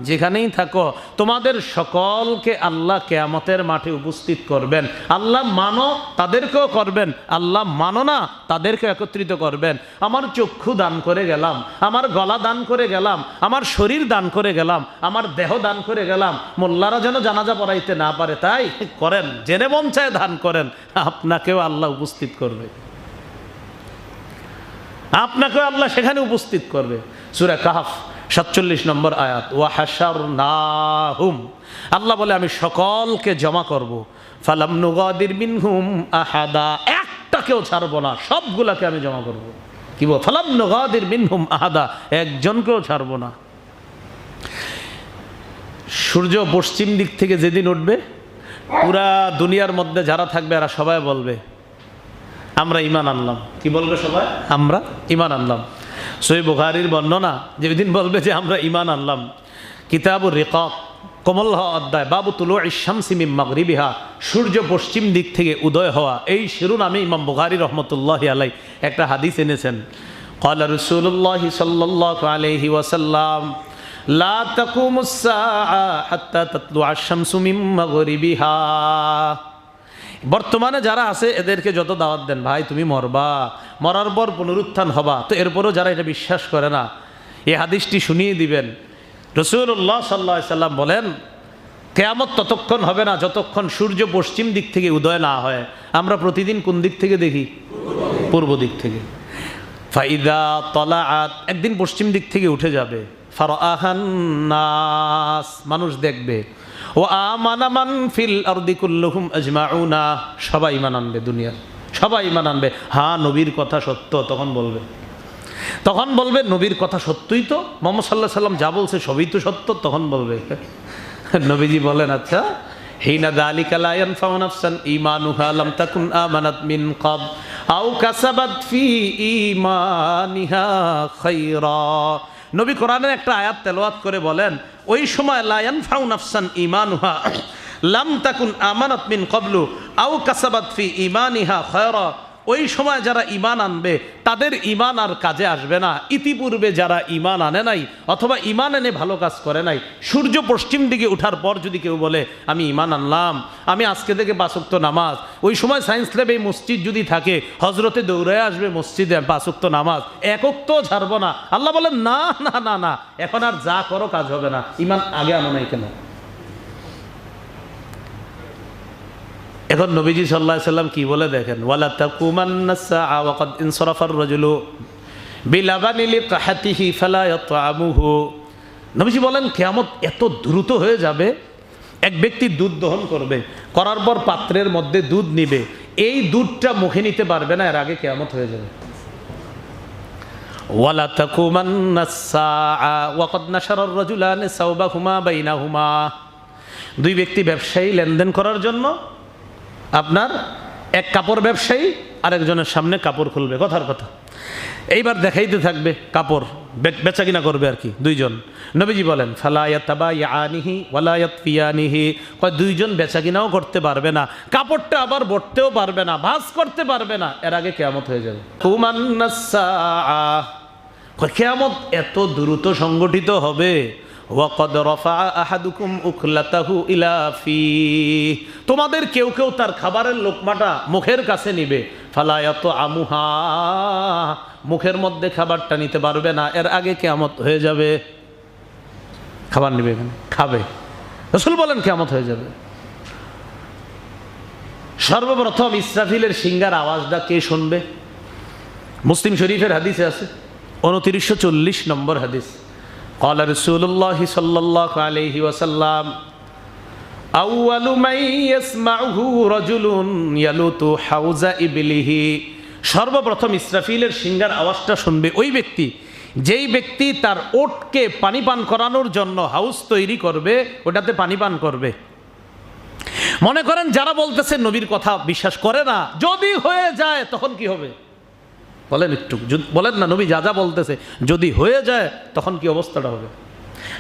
Speaker 1: যেখানেই থাকো তোমাদের সকলকে আল্লাহ কিয়ামতের মাঠে উপস্থিত করবেন। আল্লাহ মানো তাদেরকেও করবেন, আল্লাহ মানো না তাদেরকে একত্রিত করবেন। আমার চক্ষু দান করে গেলাম, আমার গলা দান করে গেলাম, আমার শরীর দান করে গেলাম, আমার দেহ দান করে গেলাম, মোল্লারা যেন জানাজা পড়াইতে না পারে তাই করেন, জেনে মন চায় দান করেন, আপনাকেও আল্লাহ উপস্থিত করবে, আপনাকেও আল্লাহ সেখানে উপস্থিত করবে। সূরা কাহফ 47 নম্বর আয়াত, ওয়া হাশারনাহুম, আল্লাহ বলে আমি সকলকে জমা করব, ফালাম নুগাদির মিনহুম আহাদা, একটাকেও ছাড়বো না, সবগুলাকে আমি জমা করব। কি বল, ফালাম নুগাদির মিনহুম আহাদা, একজনকেও ছাড়বো না। সূর্য পশ্চিম দিক থেকে যেদিন উঠবে, পুরা দুনিয়ার মধ্যে যারা থাকবে এরা সবাই বলবে আমরা ঈমান আনলাম। কি বলবে সবাই? আমরা ঈমান আনলাম। সহিহ বুখারীর বর্ণনা, যেদিন বলবে যে আমরা ঈমান আনলাম, কিতাবুর রিকাক কমল অধ্যায়, বাবু তুলুইশ শামসি মিন মাগরিবিহা, সূর্য পশ্চিম দিক থেকে উদয় হওয়া, এই শিরোনামে ইমাম বুখারী রহমতুল্লাহি আলাইহি একটা হাদিস এনেছেন। ক্বালা রাসূলুল্লাহি সাল্লাল্লাহু আলাইহি ওয়াসাল্লাম, লা তাকুমুস সাআ হাত্তা তাতলুআশ শামসু মিন মাগরিবিহা। বর্তমানে যারা আছে এদেরকে যত দাওয়াত দেন, ভাই তুমি মরবা, মরার পর পুনরুত্থান হবা, তো এরপরও যারা এটা বিশ্বাস করে না, এই হাদিসটি শুনিয়ে দিবেন। রাসূলুল্লাহ সাল্লাল্লাহু আলাইহি সাল্লাম বলেন, কিয়ামত ততক্ষণ হবে না যতক্ষণ সূর্য পশ্চিম দিক থেকে উদয় না হয়। আমরা প্রতিদিন কোন দিক থেকে দেখি? পূর্ব দিক থেকে। ফাইদা তলাআত, একদিন পশ্চিম দিক থেকে উঠে যাবে, ফারাআহান নাস, মানুষ দেখবে, ও আমানা মান ফিল আরদি কুল্লুহুম আজমাউনা, সবাই ঈমান আনবে, দুনিয়ার সবাই ঈমান আনবে। হ্যাঁ নবীর কথা সত্য, তখন বলবে নবীর কথা সত্যই তো, মুহাম্মদ সাল্লাল্লাহু আলাইহি সাল্লাম যা বলছে সবই তো সত্য, তখন বলবে। নবীজি বলেন, আচ্ছা, হিনা যালিকা লা ইয়ানফাউ নাফসান ঈমানুহা লাম তাকুন আমানাত মিন ক্বাব আও কাসাবাত ফি ঈমানিহা খায়রা। নবী কোরআনের একটা আয়াত তেলাওয়াত করে বলেন, ওই সময় লা ইয়ানফাউ নাফসান ঈমানুহা লাম তাকুন আমানাত মিন ক্বাবলু আও কাসাবাত ফি ঈমানিহা খায়রা, ওই সময় যারা ঈমান আনবে তাদের ঈমান আর কাজে আসবে না, ইতিপূর্বে যারা ঈমান আনে নাই অথবা ঈমান এনে ভালো কাজ করে নাই। সূর্য পশ্চিম দিকে ওঠার পর যদি কেউ বলে আমি ঈমান আনলাম, আমি আজকে থেকে 5 ওয়াক্ত নামাজ, ওই সময় সায়েন্স ল্যাবে মসজিদ যদি থাকে, হজরতে দৌড়ায় আসবে মসজিদে 5 ওয়াক্ত নামাজ, 1 ওয়াক্ত ছাড়বো না। আল্লাহ বলেন না না না না, এখন আর যা করো কাজ হবে না, ঈমান আগে আনো নাই কেন? এখন নবীজি সাল্লাল্লাহু আলাইহি সাল্লাম কি বলে দেখেন, ওয়ালা তাকুমান্নাস সাআ ওয়া ক্বাদ ইনসারাফার রাজুলু বিলাবানি লিকাহাতিহি ফালা ইয়াতআমুহু। নবীজি বলেন কিয়ামত এত দ্রুত হয়ে যাবে, এক ব্যক্তি দুধ দহন করবে, করার পর পাত্রের মধ্যে দুধ নিবে, এই দুধটা মুখে নিতে পারবে না, এর আগে কিয়ামত হয়ে যাবে। ওয়ালা তাকুমান্নাস সাআ ওয়া ক্বাদ নাশারার রাজুলানি সাওবাহুমা বাইনাহুমা, দুই ব্যক্তি ব্যবসায়ী লেনদেন করার জন্য, আপনার এক কাপড় ব্যবসায়ী আরেকজনের সামনে কাপড় খুলবে, কথার কথা, এইবার দেখাইতে থাকবে কাপড়, বেচা কিনা করবে আর কি দুইজন। নবীজি বলেন ফালা ইয়াতাবায়ানিহি ওয়ালা ইয়াতফিয়ানিহি, কয় দুইজন বেচা কিনাও করতে পারবে না, কাপড়টা আবার বটতেও পারবে না, ভাঁজ করতে পারবে না, এর আগে কিয়ামত হয়ে যাবে। কুমান্নাস সাআ, কয় কিয়ামত এত দ্রুত সংগঠিত হবে, ওয়াকাদ রাফা আহাদুকুম উখলাতাহু ইলা ফি, তোমাদের কেউ কেউ তার খাবারের লোকমাটা মুখের কাছে নিবে, ফালা ইয়াতআমুহা, মুখের মধ্যে খাবারটা নিতে পারবে না, এর আগে কিয়ামত হয়ে যাবে। খাবার নিবে, এখানে খাবে, রাসূল বলেন কিয়ামত হয়ে যাবে। সর্বপ্রথম ইসরাফিলের সিংহার আওয়াজটা কে শুনবে? মুসলিম শরীফের হাদিসে আছে, 2940 নম্বর হাদিস। قال رسول الله صلى الله عليه وسلم أول من يسمعه رجل يلوت حوز إبله, সর্বপ্রথম ইসরাফিলের সিংহার আওয়াজটা শুনবে ওই ব্যক্তি, যেই ব্যক্তি তার ওটকে পানি পান করানোর জন্য হাউস তৈরি করবে, ওটাতে পানি পান করবে। মনে করেন যারা বলতেছে নবীর কথা বিশ্বাস করে না, যদি হয়ে যায় তখন কি হবে বলেন একটু, বলেন না, নবী যা যা বলতেছে যদি হয়ে যায় তখন কি অবস্থাটা হবে?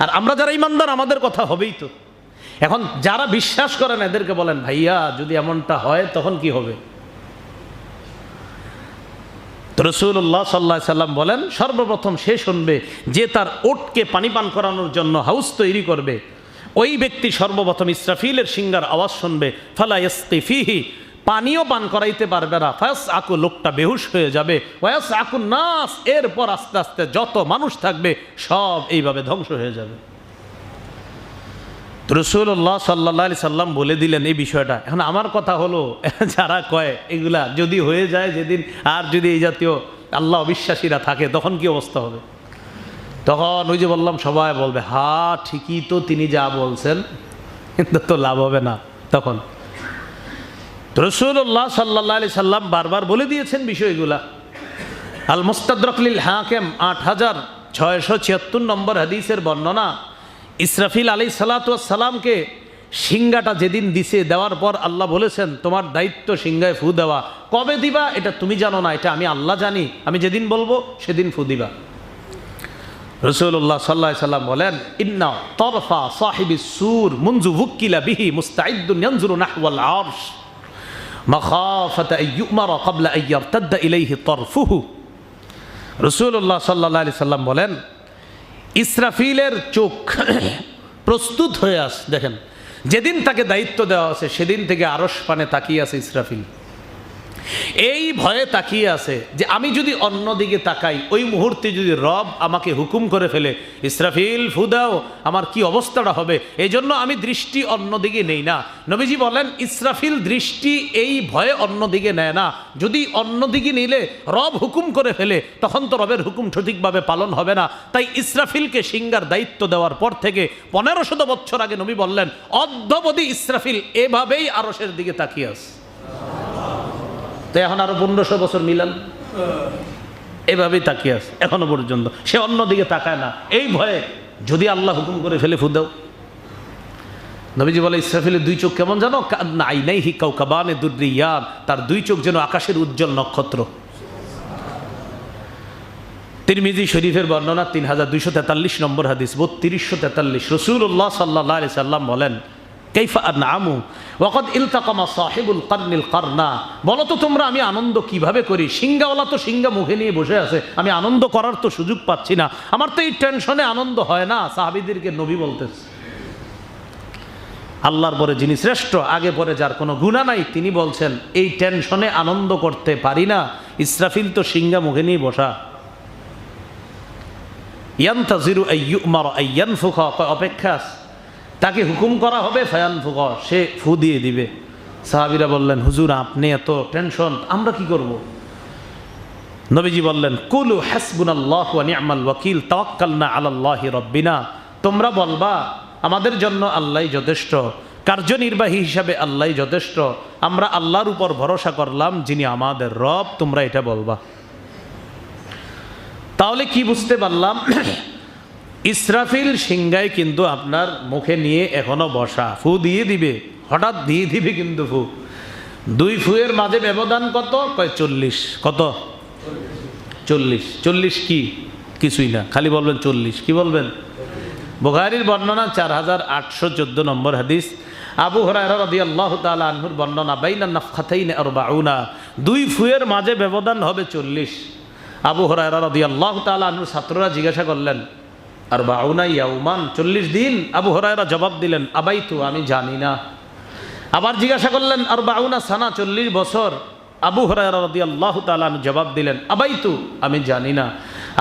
Speaker 1: আর আমরা যারা ইমানদার আমাদের কথা হবেই তো। এখন যারা বিশ্বাস করেন এদেরকে বলেন, ভাইয়া যদি এমনটা হয় তখন কি হবে? তো রাসূলুল্লাহ সাল্লাল্লাহু আলাইহি সাল্লাম বলেন, সর্বপ্রথম সে শুনবে যে তার ওটকে পানি পান করানোর জন্য হাউস তৈরি করবে, ওই ব্যক্তি সর্বপ্রথম ইসরাফিলের সিংগার আওয়াজ শুনবে, ফালা ইয়াসকি ফিহি, পানিও পান করাইতে পারবে না, ফায়াস আকু, লোকটা বেহুশ হয়ে যাবে, ওয়াস আকু নাস, এরপর আস্তে আস্তে যত মানুষ থাকবে সব এইভাবে ধ্বংস হয়ে যাবে। রাসূলুল্লাহ সাল্লাল্লাহু আলাইহি সাল্লাম বলে দিলেন এই বিষয়টা। এখন আমার কথা হলো, যারা কয় এগুলা যদি হয়ে যায় যেদিন, আর যদি এই জাতীয় আল্লাহ অবিশ্বাসীরা থাকে তখন কি অবস্থা হবে? তখন ওই যে বললাম, সবাই বলবে হ্যাঁ ঠিকই তো, তিনি যা বলছেন, কিন্তু তো লাভ হবে না তখন। রাসূলুল্লাহ সাল্লাল্লাহু আলাইহি সাল্লাম বারবার বলে দিয়েছেন বিষয়গুলা। আল মুস্তাদরাক লিল হাকিম 8676 নম্বর হাদিসের বর্ণনা, ইসরাফিল আলাইহিস সালাতু ওয়াস সালামকে সিংহাটা যেদিন দিছে, দেওয়ার পর আল্লাহ বলেছেন তোমার দায়িত্ব সিংহায় ফু দেওয়া। কবে দিবা এটা তুমি জানো না, এটা আমি আল্লাহ জানি, আমি যেদিন বলবো সেদিন ফু দিবা। রাসূলুল্লাহ সাল্লাল্লাহু আলাইহি সাল্লাম বলেন, ইন্না তারফা সাহিবিস সূর মুনযু ওয়াক্কিলা বিহি মুস্তাইদ্দুন ইয়ানজুরু নাহওয়াল আরশ মাখাফাতা আন ইউমারা ক্বাবলা আন ইয়ারতাদ্দা ইলাইহি তারফুহু। রাসূলুল্লাহ সাল্লাল্লাহু আলাইহি সাল্লাম বলেন, ইসরাফিলের চোখ প্রস্তুত হয়ে আস, দেখেন যেদিন তাকে দায়িত্ব দেওয়া আছে সেদিন থেকে আরশ পানে তাকিয়ে আছে ইসরাফিল, এই ভয়ে তাকিয়ে আছে যে আমি যদি অন্যদিকে তাকাই, ওই মুহূর্তে যদি রব আমাকে হুকুম করে ফেলে, ইসরাফিল ফু দাও, আমার কি অবস্থাটা হবে, এই জন্য আমি দৃষ্টি অন্যদিকে নেই না। নবীজি বলেন, ইসরাফিল দৃষ্টি এই ভয়ে অন্যদিকে নেয় না, যদি অন্যদিকে নিলে রব হুকুম করে ফেলে তখন তো রবের হুকুম সঠিকভাবে পালন হবে না। তাই ইসরাফিলকে সিংহার দায়িত্ব দেওয়ার পর থেকে 1500 বছর আগে নবী বললেন, অদ্যাবধি ইসরাফিল এভাবেই আরশের দিকে তাকিয়ে আছে। তো এখন আরো 1500 বছর মিলান, এভাবেই তাকিয়ে আছে এখনো পর্যন্ত, সে অন্যদিকে তাকায় না, এই ভয়ে যদি আল্লাহ হুকুম করে ফেলে ফু দাও। নবীজি বলে, ইসরাফিলের দুই চোখ কেমন জানো? কান্না আইনাইহি কাওকাবানে দুররিয়ান, তার দুই চোখ যেন আকাশের উজ্জ্বল নক্ষত্র। তিরমিজি শরীফের বর্ণনা 3243 নম্বর হাদিস, 3243। রাসূলুল্লাহ সাল্লাল্লাহু আলাইহি সাল্লাম বলেন, কাইফা আনআমু ওয়াকাদ ইলতাকামা সাহিবুল কারনিল কারনা, বলো তো তোমরা আমি আনন্দ কিভাবে করি? সিংহাওয়ালা তো সিংহা মুখে নিয়ে বসে আছে, আমি আনন্দ করার তো সুযোগ পাচ্ছি না, আমার তো এই টেনশনে আনন্দ হয় না। সাহাবীদেরকে নবী বলতেছে, আল্লাহর পরে যিনি শ্রেষ্ঠ, আগে পরে যার কোনো গুনাহ নাই, তিনি বলছেন এই টেনশনে আনন্দ করতে পারি না। ইসরাফিল তো সিংহা মুখে নিয়ে বসা। ইয়ানতাজিরু আইয়ুমার আইয়ানফুখা, অপেক্ষা, তাকে হুকুম করা হবে, ফায়ানফুখ, সে ফু দিয়ে দিবে। সাহাবীরা বললেন, হুজুর আপনি এত টেনশন, আমরা কি করব? নবীজি বললেন, কুলু হাসবুনাল্লাহু ওয়া নি'মাল ওয়াকিল তাওয়াক্কালনা আলাল্লাহি রাব্বিনা, তোমরা বলবা আমাদের জন্য আল্লাহই যথেষ্ট, কার্যনির্বাহী হিসাবে আল্লাহই যথেষ্ট, আমরা আল্লাহর উপর ভরসা করলাম যিনি আমাদের রব, তোমরা এটা বলবা। তাহলে কি বুঝতে পারলাম? ইসরাফিল সিংহায় কিন্তু আপনার মুখে নিয়ে এখনো বসা, ফু দিয়ে দিবে, হঠাৎ দিয়ে দিবে কিন্তু ফু। দুই ফুয়ের মাঝে ব্যবধান কত? কয় 40। কত? 40। 40 কি? কিছুই না, খালি বলবেন 40। কি বলবেন? বুখারীর বর্ণনা 4814 নম্বর হাদিস, আবু হুরায়রা রাদিয়াল্লাহু তাআলা আনহুর বর্ণনা, বাইনা নাফখাতাইনি 40, দুই ফুয়ের মাঝে ব্যবধান হবে 40। আবু হুরায়রা রাদিয়াল্লাহু তাআলা আনহুর ছাত্ররা জিজ্ঞাসা করলেন, 40 ইয়াউমান, 40 দিন? আবু হুরায়রা জবাব দিলেন, আবাইতু, আমি জানি না। আবার জিজ্ঞাসা করলেন, 40 সানা, 40 বছর? আবু হুরায়রা রাদিয়াল্লাহু তাআলা আনহু জবাব দিলেন, আবাইতু, আমি জানি না।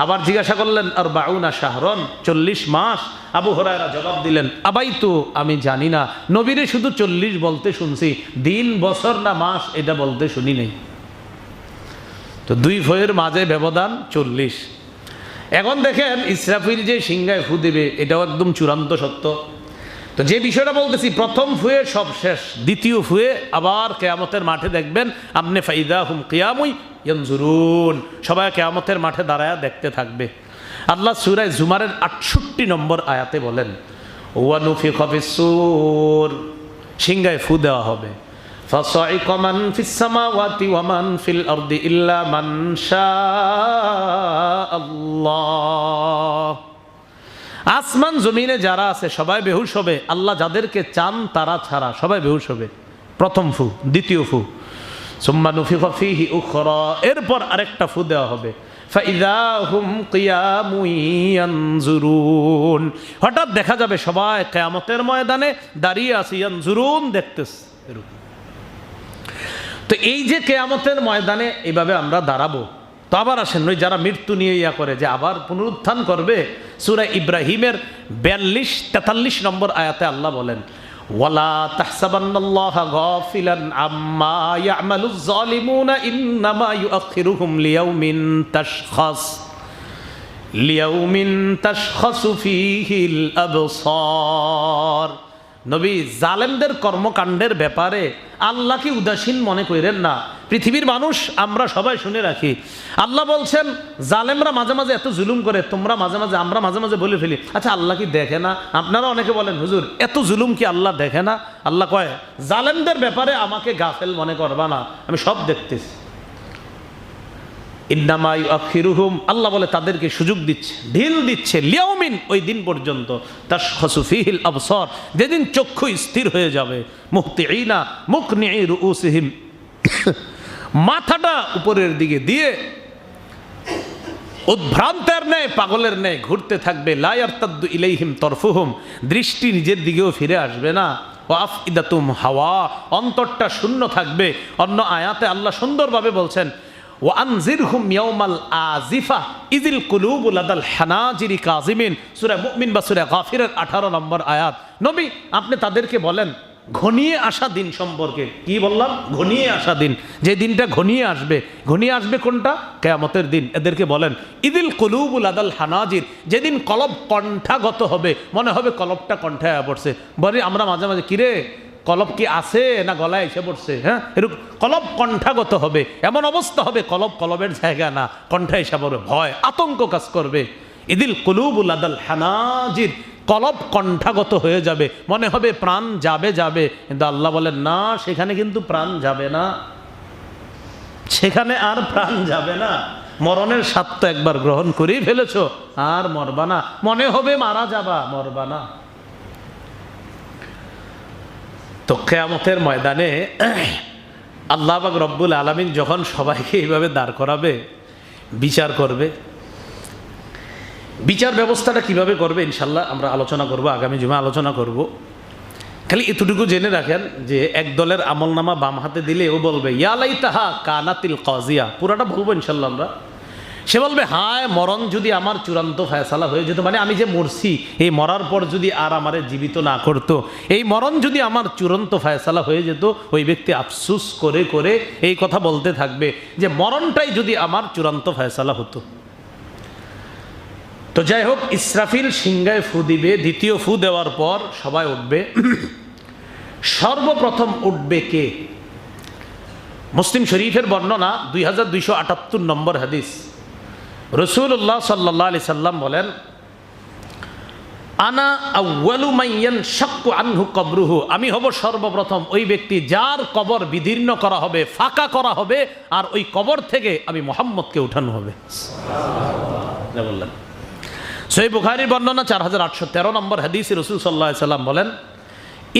Speaker 1: আবার জিজ্ঞাসা করলেন, 40 শাহরন, 40 মাস? আবু হুরায়রা জবাব দিলেন, আবাইতু, আমি জানি না। নবীরে শুধু 40 বলতে শুনছি, দিন, বছর না মাস এটা বলতে শুনি নাই। তো দুই ফুয়ের মাঝে ব্যবধান 40। এখন দেখেন ইসরাফিল যে সিংহায় ফু দেবে এটাও একদম চূড়ান্ত সত্য। তো যে বিষয়টা বলতেছি, প্রথম ফুয়ে সব শেষ, দ্বিতীয় ফুয়ে আবার কিয়ামতের মাঠে দেখবেন আমনে ফাইদা হুম কিয়ামুই ইয়ানজুরুন, সবাই কিয়ামতের মাঠে দাঁড়ায় দেখতে থাকবে। আল্লাহ সূরা জুমারের 68 নম্বর আয়াতে বলেন, ওয়া নুফিখা ফিস-সূর, সিংহায় ফু দেওয়া হবে, فصعق من في السماوات ومن في الأرض إلا من شاء الله, আসমান জমিনে যারা আছে সবাই বেহুশ হবে, আল্লাহ যাদেরকে চান তারা ছাড়া সবাই বেহুশ হবে। প্রথম ফু, দ্বিতীয় ফু, সুম্মা নুফিখা ফীহি উখরা, এরপর আরেকটা ফু দেওয়া হবে। ফাইযা হুম কিয়ামুন ইয়ানজুরুন, হঠাৎ দেখা যাবে সবাই কিয়ামতের ময়দানে দাঁড়িয়ে আছে, ইয়ানজুরুন, দেখতেছে এরকম। তো এই যে কিয়ামতের ময়দানে এইভাবে আমরা দাঁড়াবো, তো আবার আসেন ওই যারা মৃত্যু নিয়ে ইয়া করে যে আবার পুনরুত্থান করবে, সূরা ইব্রাহিমের 42-43 নম্বর আয়াতে আল্লাহ বলেন, ওয়ালা তাহসাবান্নাল্লাহা গাফিলান আম্মা ইয়ামালুজ জালিমুনা ইন্নামা ইউআখিরুহুম লিয়াউমিন তাশখাসু ফীহিল আবসার। নবী, জালেমদের কর্মকাণ্ডের ব্যাপারে আল্লাহকে উদাসীন মনে করেন না। পৃথিবীর মানুষ আমরা সবাই শুনে রাখি, আল্লাহ বলছেন জালেমরা মাঝে মাঝে এত জুলুম করে, তোমরা মাঝে মাঝে, আমরা মাঝে মাঝে বলে ফেলি, আচ্ছা আল্লাহ কি দেখে না? আপনারা অনেকে বলেন, হুজুর এত জুলুম কি আল্লাহ দেখে না? আল্লাহ কয়, জালেমদের ব্যাপারে আমাকে গাফেল মনে করবা না, আমি সব দেখতেছি। ইন্নামা ইউআখিরুহুম, আল্লাহ বলে তাদেরকে সুযোগ দিচ্ছে, ঢিল দিচ্ছে, লিয়াউমিন, ওই দিন পর্যন্ত, তাশখাসু ফীহিল আবসার, যেদিন চক্ষু স্থির হয়ে যাবে, মুহতিঈনা মুকনিঈ রুউসিহিম, মাথাটা উপরের দিকে দিয়ে উদ্ভ্রান্তের ন্যায়, পাগলের ন্যায় ঘুরতে থাকবে। লা ইয়ারতাদ্দু ইলাইহিম তরফুহুম, দৃষ্টি নিজের দিকেও ফিরে আসবে না। ওয়া আফইদাতুম হাওয়া, অন্তরটা শূন্য থাকবে। অন্য আয়াতে আল্লাহ সুন্দরভাবে বলছেন, ওয়া আনজিরহুম ইয়াউমাল আজিফা ইযিল কুলুবু লাদাল হানাজিরি কাযিমিন, সূরা মুমিন বা সূরা গাফিরের 18 নম্বর আয়াত। নবী, আপনি তাদেরকে বলেন ঘনিয়ে আসা দিন সম্পর্কে। কি বললাম? ঘনিয়ে আসা দিন, যে দিনটা ঘনিয়ে আসবে। ঘনিয়ে আসবে কোনটা? কিয়ামতের দিন। এদেরকে বলেন ইদিল কুলুবু লাদাল হানাজির, যেদিন কলব কণ্ঠাগত হবে, মনে হবে কলবটা কণ্ঠায় পড়ছে। বলি আমরা মাঝে মাঝে, কিরে কলব কি আছে না গলায় এসে পড়ছে? হ্যাঁ, এরকম কলব কণ্ঠাগত হবে, এমন অবস্থা হবে কলব কলবের জায়গা না, কণ্ঠায় এসে পড়বে, ভয় আতঙ্ক কাজ করবে। ইদিল কুলুবু লাদাল হানাজির, কলব কণ্ঠাগত হয়ে যাবে, মনে হবে প্রাণ যাবে যাবে, কিন্তু আল্লাহ বলেন না, সেখানে কিন্তু প্রাণ যাবে না, সেখানে আর প্রাণ যাবে না। মরণের স্বাদ তো একবার গ্রহণ করেই ফেলেছ, আর মরবা না, মনে হবে মারা যাবা, মরবা না। তো কিয়ামতের ময়দানে আল্লাহ পাক রব্বুল আলামিন যখন সবাইকে এইভাবে দাঁড় করাবে, বিচার করবে, বিচার ব্যবস্থাটা কিভাবে করবে ইনশাল্লাহ আমরা আলোচনা করব, আগামী জুমা আলোচনা করব। খালি এতটুকু জেনে রাখেন যে এক দলের আমলনামা বাম হাতে দিলে ও বলবে ইয়া লাইতাহা কানাতিল কাজিয়া, পুরাটা বলবো ইনশাল্লাহ আমরা। সে বলবে, হায় মরণ যদি আমার চূড়ান্ত ফয়সালা হয়ে যেত, মানে আমি যে মরছি, এই মরার পর যদি আর আমারে জীবিত না করতো, এই মরণ যদি আমার চূড়ান্ত ফয়সালা হয়ে যেত। ওই ব্যক্তি আফসুস করে করে এই কথা বলতে থাকবে যে মরণটাই যদি আমার চূড়ান্ত ফয়সালা হতো। তো যাই হোক, ইসরাফিল সিংহায় ফু দিবে, দ্বিতীয় ফু দেওয়ার পর সবাই উঠবে। সর্বপ্রথম উঠবে কে? মুসলিম শরীফের বর্ণনা 2278 নম্বর হাদিস। রাসূলুল্লাহ সাল্লাল্লাহু আলাইহি সাল্লাম বলেন, আনা আউয়ালু মান ইয়ানশাক্কু আনহু কবরুহু, আমি হব সর্বপ্রথম ওই ব্যক্তি যার কবর বিদীর্ণ করা হবে, ফাঁকা করা হবে, আর ওই কবর থেকে আমি মুহাম্মদকে উঠানো হবে। সুবহানাল্লাহ বললেন। সহিহ বুখারীর বর্ণনা 4813 নম্বর হাদিসে রাসূল সাল্লাল্লাহু আলাইহি সাল্লাম বলেন,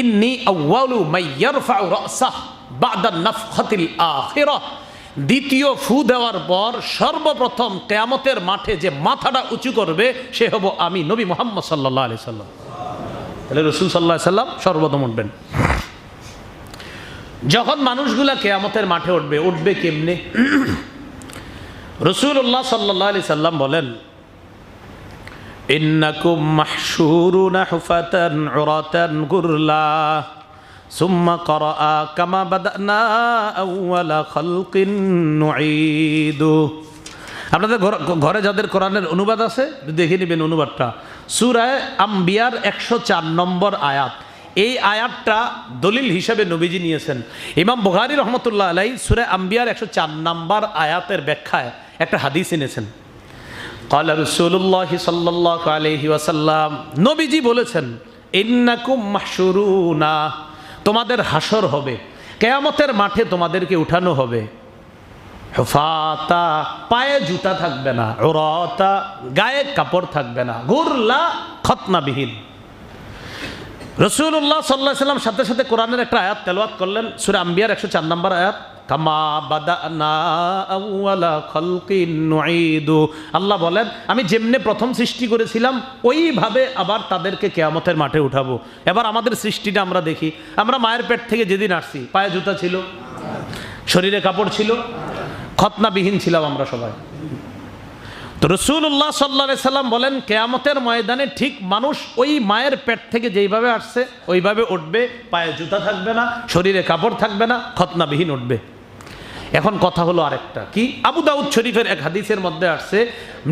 Speaker 1: ইন্নী আউয়ালু মান ইয়ারফাউ রাসাহ বা'দা নাফখাতিল আখিরাহ, দ্বিতীয় ফু দেওয়ার পর সর্বপ্রথম কিয়ামতের মাঠে যে মাথাটা উঁচু করবে সে হব আমি, নবী মুহাম্মদ সাল্লাল্লাহু আলাইহি সাল্লাম। তাহলে রাসূল সাল্লাল্লাহু আলাইহি সাল্লাম সর্বপ্রথম উঠবেন। যখন মানুষগুলা কিয়ামতের মাঠে উঠবে, উঠবে কেমনে? রাসূলুল্লাহ সাল্লাল্লাহু আলাইহি সাল্লাম বলেন, ইন্নাকুম মাহশুরুনা হুফাতান উরাতান গুরলা সুম্মা ক্বরাআ কামা বাদানা আউয়ালা খালকিন নুঈদু। আপনাদের ঘরে যাদের কোরআনের অনুবাদ আছে দেখে নেবেন অনুবাদটা, সূরা আম্বিয়ার 104 নম্বর আয়াত। এই আয়াতটা দলিল হিসেবে নবীজি নিয়েছেন। ইমাম বুখারী রহমতুল্লাহ আলাইহি সূরা আম্বিয়ার 104 নম্বর আয়াতের ব্যাখ্যায় একটা হাদিস এনেছেন। ক্বালা রাসূলুল্লাহ সাল্লাল্লাহু আলাইহি ওয়াসাল্লাম, নবীজি বলেছেন, ইন্নাকুম মাহশুরুনা, তোমাদের হাসর হবে, কিয়ামতের মাঠে তোমাদেরকে উঠানো হবে। হুফাতা, পায়ে জুতা থাকবে না, উরাতা, গায়ে কাপড় থাকবে না, গুরলা, খতনাবিহীন। রাসূলুল্লাহ সাল্লাল্লাহু আলাইহি ওয়াসাল্লাম সাথে সাথে কোরআনের একটা আয়াত তেলাওয়াত করলেন, সূরা আম্বিয়ার 104 নম্বর আয়াত, কামা বাদানা আউয়ালা খালকিন নুঈদু। আল্লাহ বলেন, আমি যেমনে প্রথম সৃষ্টি করেছিলাম ওইভাবে আবার তাদেরকে কিয়ামতের মাঠে উঠাবো। এবার আমাদের সৃষ্টিটা আমরা দেখি, আমরা মায়ের পেট থেকে যেদিন আসছি পায়ে জুতা ছিল, শরীরে কাপড় ছিল, খতনাবিহীন ছিলাম আমরা সবাই। তো রাসূলুল্লাহ সাল্লাল্লাহু আলাইহি সাল্লাম বলেন, কিয়ামতের ময়দানে ঠিক মানুষ ওই মায়ের পেট থেকে যেইভাবে আসছে ওইভাবে উঠবে, পায়ে জুতা থাকবে না, শরীরে কাপড় থাকবে না, খতনাবিহীন উঠবে। এখন কথা হলো আরেকটা কি, আবু দাউদ শরীফের এক হাদিসের মধ্যে আসছে,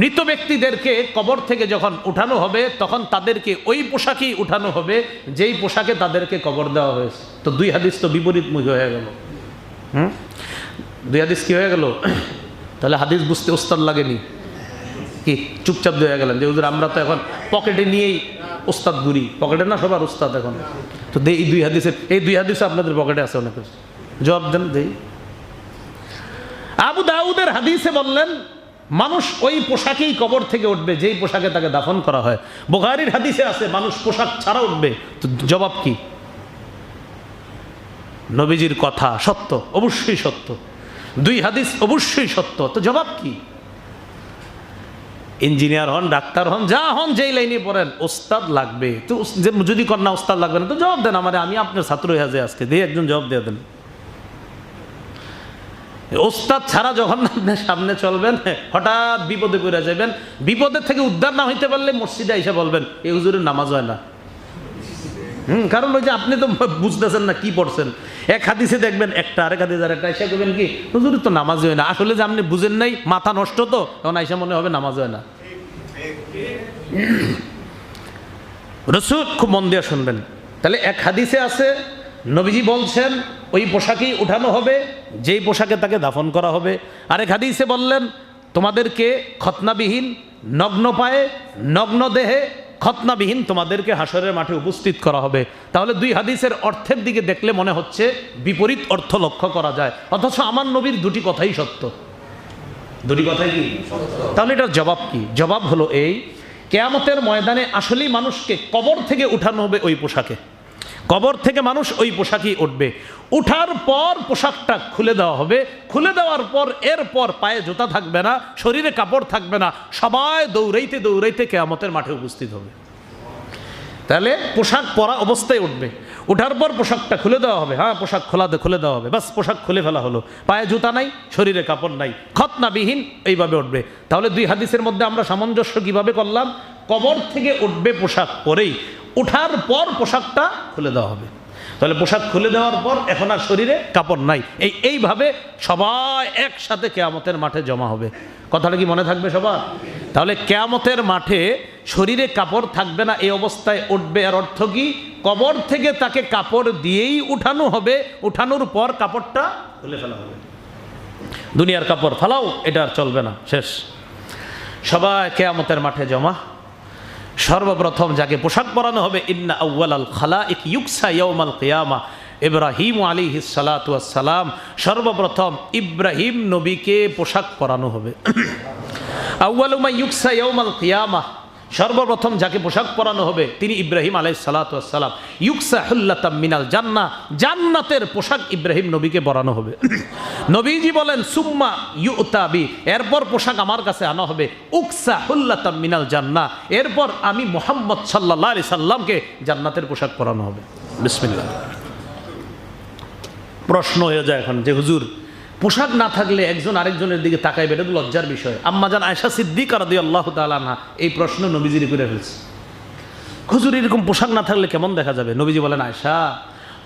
Speaker 1: মৃত ব্যক্তিদেরকে কবর থেকে যখন উঠানো হবে তখন তাদেরকে ওই পোশাকেই উঠানো হবে যেই পোশাকে তাদেরকে কবর দেওয়া হয়েছে। তো দুই হাদিস তো বিপরীতমুখী হয়ে গেল। দুই হাদিস কি হয়ে গেল? তাহলে হাদিস বুঝতে ওস্তাদ লাগেনি কি? চুপচাপ দিয়ে গেলেন যে হুজুর আমরা তো এখন পকেটে নিয়েই ওস্তাদ ঘুরি, পকেটে না সবার ওস্তাদ এখন। তো এই দুই হাদিসও আপনাদের পকেটে আছে অনেক, জবাব দেন। দেই আবু দাউদের হাদিসে বললেন মানুষ ওই পোশাকেই কবর থেকে উঠবে যেই পোশাকে তাকে দাফন করা হয়। বুখারীর হাদিসে আছে মানুষ পোশাক ছাড়া উঠবে। তো জবাব কি? নবীজির কথা সত্য, অবশ্যই সত্য, দুই হাদিস অবশ্যই সত্য। তো জবাব কি? ইঞ্জিনিয়ার হন, ডাক্তার হন, যা হন, যেই লাইনে পড়েন, ওস্তাদ লাগবে। তো যদি কন্যা ওস্তাদ লাগবে না তো জবাব দেন আমারে, আমি আপনার ছাত্র হয়ে আছি আজকে, দিয়ে একজন জবাব দিয়ে দেন। ওস্তাদ ছাড়া যখন আপনার সামনে চলবেন হঠাৎ বিপদে পড়ে যাবেন, বিপদের থেকে উদ্ধার না হইতে পারলে মসজিদে এসে বলবেন এই হুজুরের নামাজ হয় না। কারণ ওই যে আপনি তো বুঝতেছেন না কি পড়ছেন। এক হাদিসে দেখবেন একটা, আরেক হাদিসে আরেকটা, এসে করবেন কি হুজুরের তো নামাজ হয় না। আসলে যে আপনি বুঝেন নাই, মাথা নষ্ট, তো এখন আইসা মনে হবে নামাজ হয় না। রাসূল খুব মন দিয়ে শুনবেন। তাহলে এক হাদিসে আছে নবীজি বলছেন ওই পোশাকেই উঠানো হবে যেই পোশাকে তাকে দাফন করা হবে। আরেক হাদিসে বললেন তোমাদেরকে খতনাবিহীন, নগ্ন পায়ে, নগ্ন দেহে, খতনাবিহীন তোমাদেরকে হাসরের মাঠে উপস্থিত করা হবে। তাহলে দুই হাদিসের অর্থের দিকে দেখলে মনে হচ্ছে বিপরীত অর্থ লক্ষ্য করা যায়, অথচ আমার নবীর দুটি কথাই সত্য। দুটি কথাই কি? তাহলে এটার জবাব কি? জবাব হলো এই, কিয়ামতের ময়দানে আসলেই মানুষকে কবর থেকে উঠানো হবে ওই পোশাকে, কবর থেকে মানুষ ওই পোশাকই উঠবে। উঠার পর পোশাকটা খুলে দেওয়া হবে, খুলে দেওয়ার পর এরপর পায়ে জুতা থাকবে না, শরীরে কাপড় থাকবে না, সবাই দৌড়াইতে দৌড়াইতে কিয়ামতের মাঠে উপস্থিত হবে। তাহলে পোশাক পরা অবস্থায় উঠবে, উঠার পর পোশাকটা খুলে দেওয়া হবে। হ্যাঁ, পোশাক খুলে দেওয়া হবে, বাস পোশাক খুলে ফেলা হলো, পায়ে জুতা নাই, শরীরে কাপড় নাই, খতনাবিহীন, এইভাবে উঠবে। তাহলে দুই হাদিসের মধ্যে আমরা সামঞ্জস্য কিভাবে করলাম? কবর থেকে উঠবে পোশাক পরেই, উঠার পর পোশাকটা খুলে দেওয়া হবে। তাহলে পোশাক খুলে দেওয়ার পর এখন আর শরীরে কাপড় নাই, এইভাবে সবাই একসাথে কিয়ামতের মাঠে জমা হবে। কথাটা কি মনে থাকবে সবার? তাহলে কিয়ামতের মাঠে শরীরে কাপড় থাকবে না, এই অবস্থায় উঠবে। আর অর্থ কি? কবর থেকে তাকে কাপড় দিয়েই উঠানো হবে, উঠানোর পর কাপড়টা খুলে ফেলা হবে। দুনিয়ার কাপড় ফালাও, এটা আর চলবে না, শেষ। সবাই কিয়ামতের মাঠে জমা। সর্বপ্রথম যাকে পোশাক পরানো হবে, ইন্না আউয়ালাল খালাইক ইউকসা ইয়াউমাল কিয়ামা, ইব্রাহিম আলাইহিস সালাতু ওয়াস সালাম। সর্বপ্রথম ইব্রাহিম নবীকে পোশাক পরানো হবে। আউয়ালু মা ইউকসা ইয়াউমাল কিয়ামা, সর্বপ্রথম যাকে পোশাক পরানো হবে তিনি ইব্রাহিম আলাইহিস সালাতু ওয়াস সালাম। ইউকসা হুল্লাতাম মিনাল জান্নাহ, জান্নাতের পোশাক ইব্রাহিম নবীকে পরানো হবে। নবীজি বলেন সুম্মা ইউতাবি, এরপর পোশাক আমার কাছে আনা হবে। উকসা হুল্লাতাম মিনাল জান্নাহ, এরপর আমি মুহাম্মদ সাল্লাল্লাহু আলাইহি সাল্লামকে জান্নাতের পোশাক পরানো হবে। বিসমিল্লাহ। প্রশ্ন হয়ে যায় এখন যে হুজুর পোশাক না থাকলে একজন আরেকজনের দিকে তাকাইবে, এটা তো লজ্জার বিষয়। আম্মাজান আয়েশা সিদ্দিকা রাদিয়াল্লাহু তাআলা আনহা এই প্রশ্ন নবীজির করে ফেলছে, হুজুর এরকম পোশাক না থাকলে কেমন দেখা যাবে? নবীজি বলেন, আয়েশা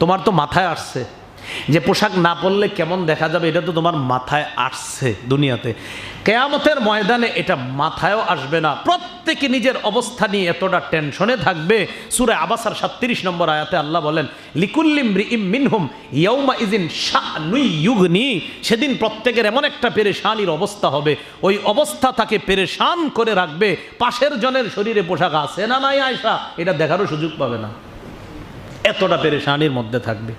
Speaker 1: তোমার তো মাথায় আসছে যে পোশাক না পরলে কেমন দেখা যাবে, এটা তো তোমার মাথায় আসছে দুনিয়াতে। কিয়ামতের ময়দানে এটা মাথায়ও আসবে না। প্রত্যেকে নিজের অবস্থা নিয়ে এতটা টেনশনে থাকবে। সূরা আবাসার 37 নম্বর আয়াতে আল্লাহ বলেন, লিকুল্লি ইমরিইম মিনহুম ইয়াউমা ইযিন শা'নুন ইউগনি, সেদিন প্রত্যেকের এমন একটা পেরেশানির অবস্থা হবে, ওই অবস্থা তাকে পেরেশান করে রাখবে। পাশের জনের শরীরে পোশাক আছে না নাই আয়েশা, এটা দেখারও সুযোগ পাবে না, এতটা পেরেশানির মধ্যে থাকবে।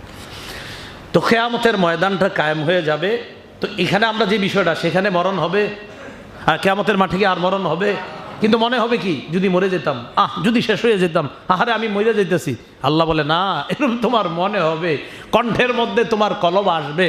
Speaker 1: তো কিয়ামতের ময়দানটা কায়েম হয়ে যাবে। তো এখানে আমরা যে বিষয়টা, সেখানে মরণ হবে, আর কিয়ামতের মাঠে কি আর মরণ হবে? কিন্তু মনে হবে কি, যদি মরে যেতাম, যদি শেষ হয়ে যেতাম, আহারে আমি মরে যেতেছি। আল্লাহ বলে না, এরকম তোমার মনে হবে, কণ্ঠের মধ্যে তোমার কলব আসবে,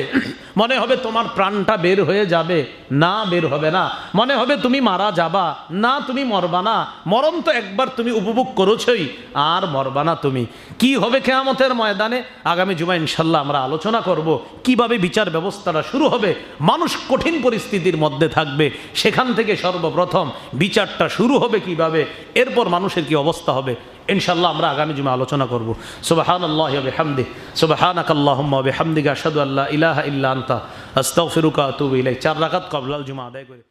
Speaker 1: মনে হবে তোমার প্রাণটা বের হয়ে যাবে, না বের হবে না। মনে হবে তুমি মারা যাবা, না তুমি মরবা না। মরণ তো একবার তুমি উপভোগ করেছই, আর মরবা না তুমি। কি হবে কিয়ামতের ময়দানে? আগামী জুমা ইনশাল্লাহ আমরা আলোচনা করব কিভাবে বিচার ব্যবস্থাটা শুরু হবে। মানুষ কঠিন পরিস্থিতির মধ্যে থাকবে, সেখান থেকে সর্বপ্রথম বিচারটা শুরু হবে কিভাবে, এরপর মানুষের কি অবস্থা হবে, ইনশাল্লাহ আমরা আগামী জুমা আলোচনা করব। সুবহানাল্লাহি ওয়া বিহামদিহি, সুবহানাকাল্লাহুম্মা ওয়া বিহামদিকা, আশহাদু আল্লা ইলাহা ইল্লা আনতা, আস্তাগফিরুকা ওয়া আতুবু ইলাইক। 4 রাকাত ক্বাবলাল জুমা আদায় করে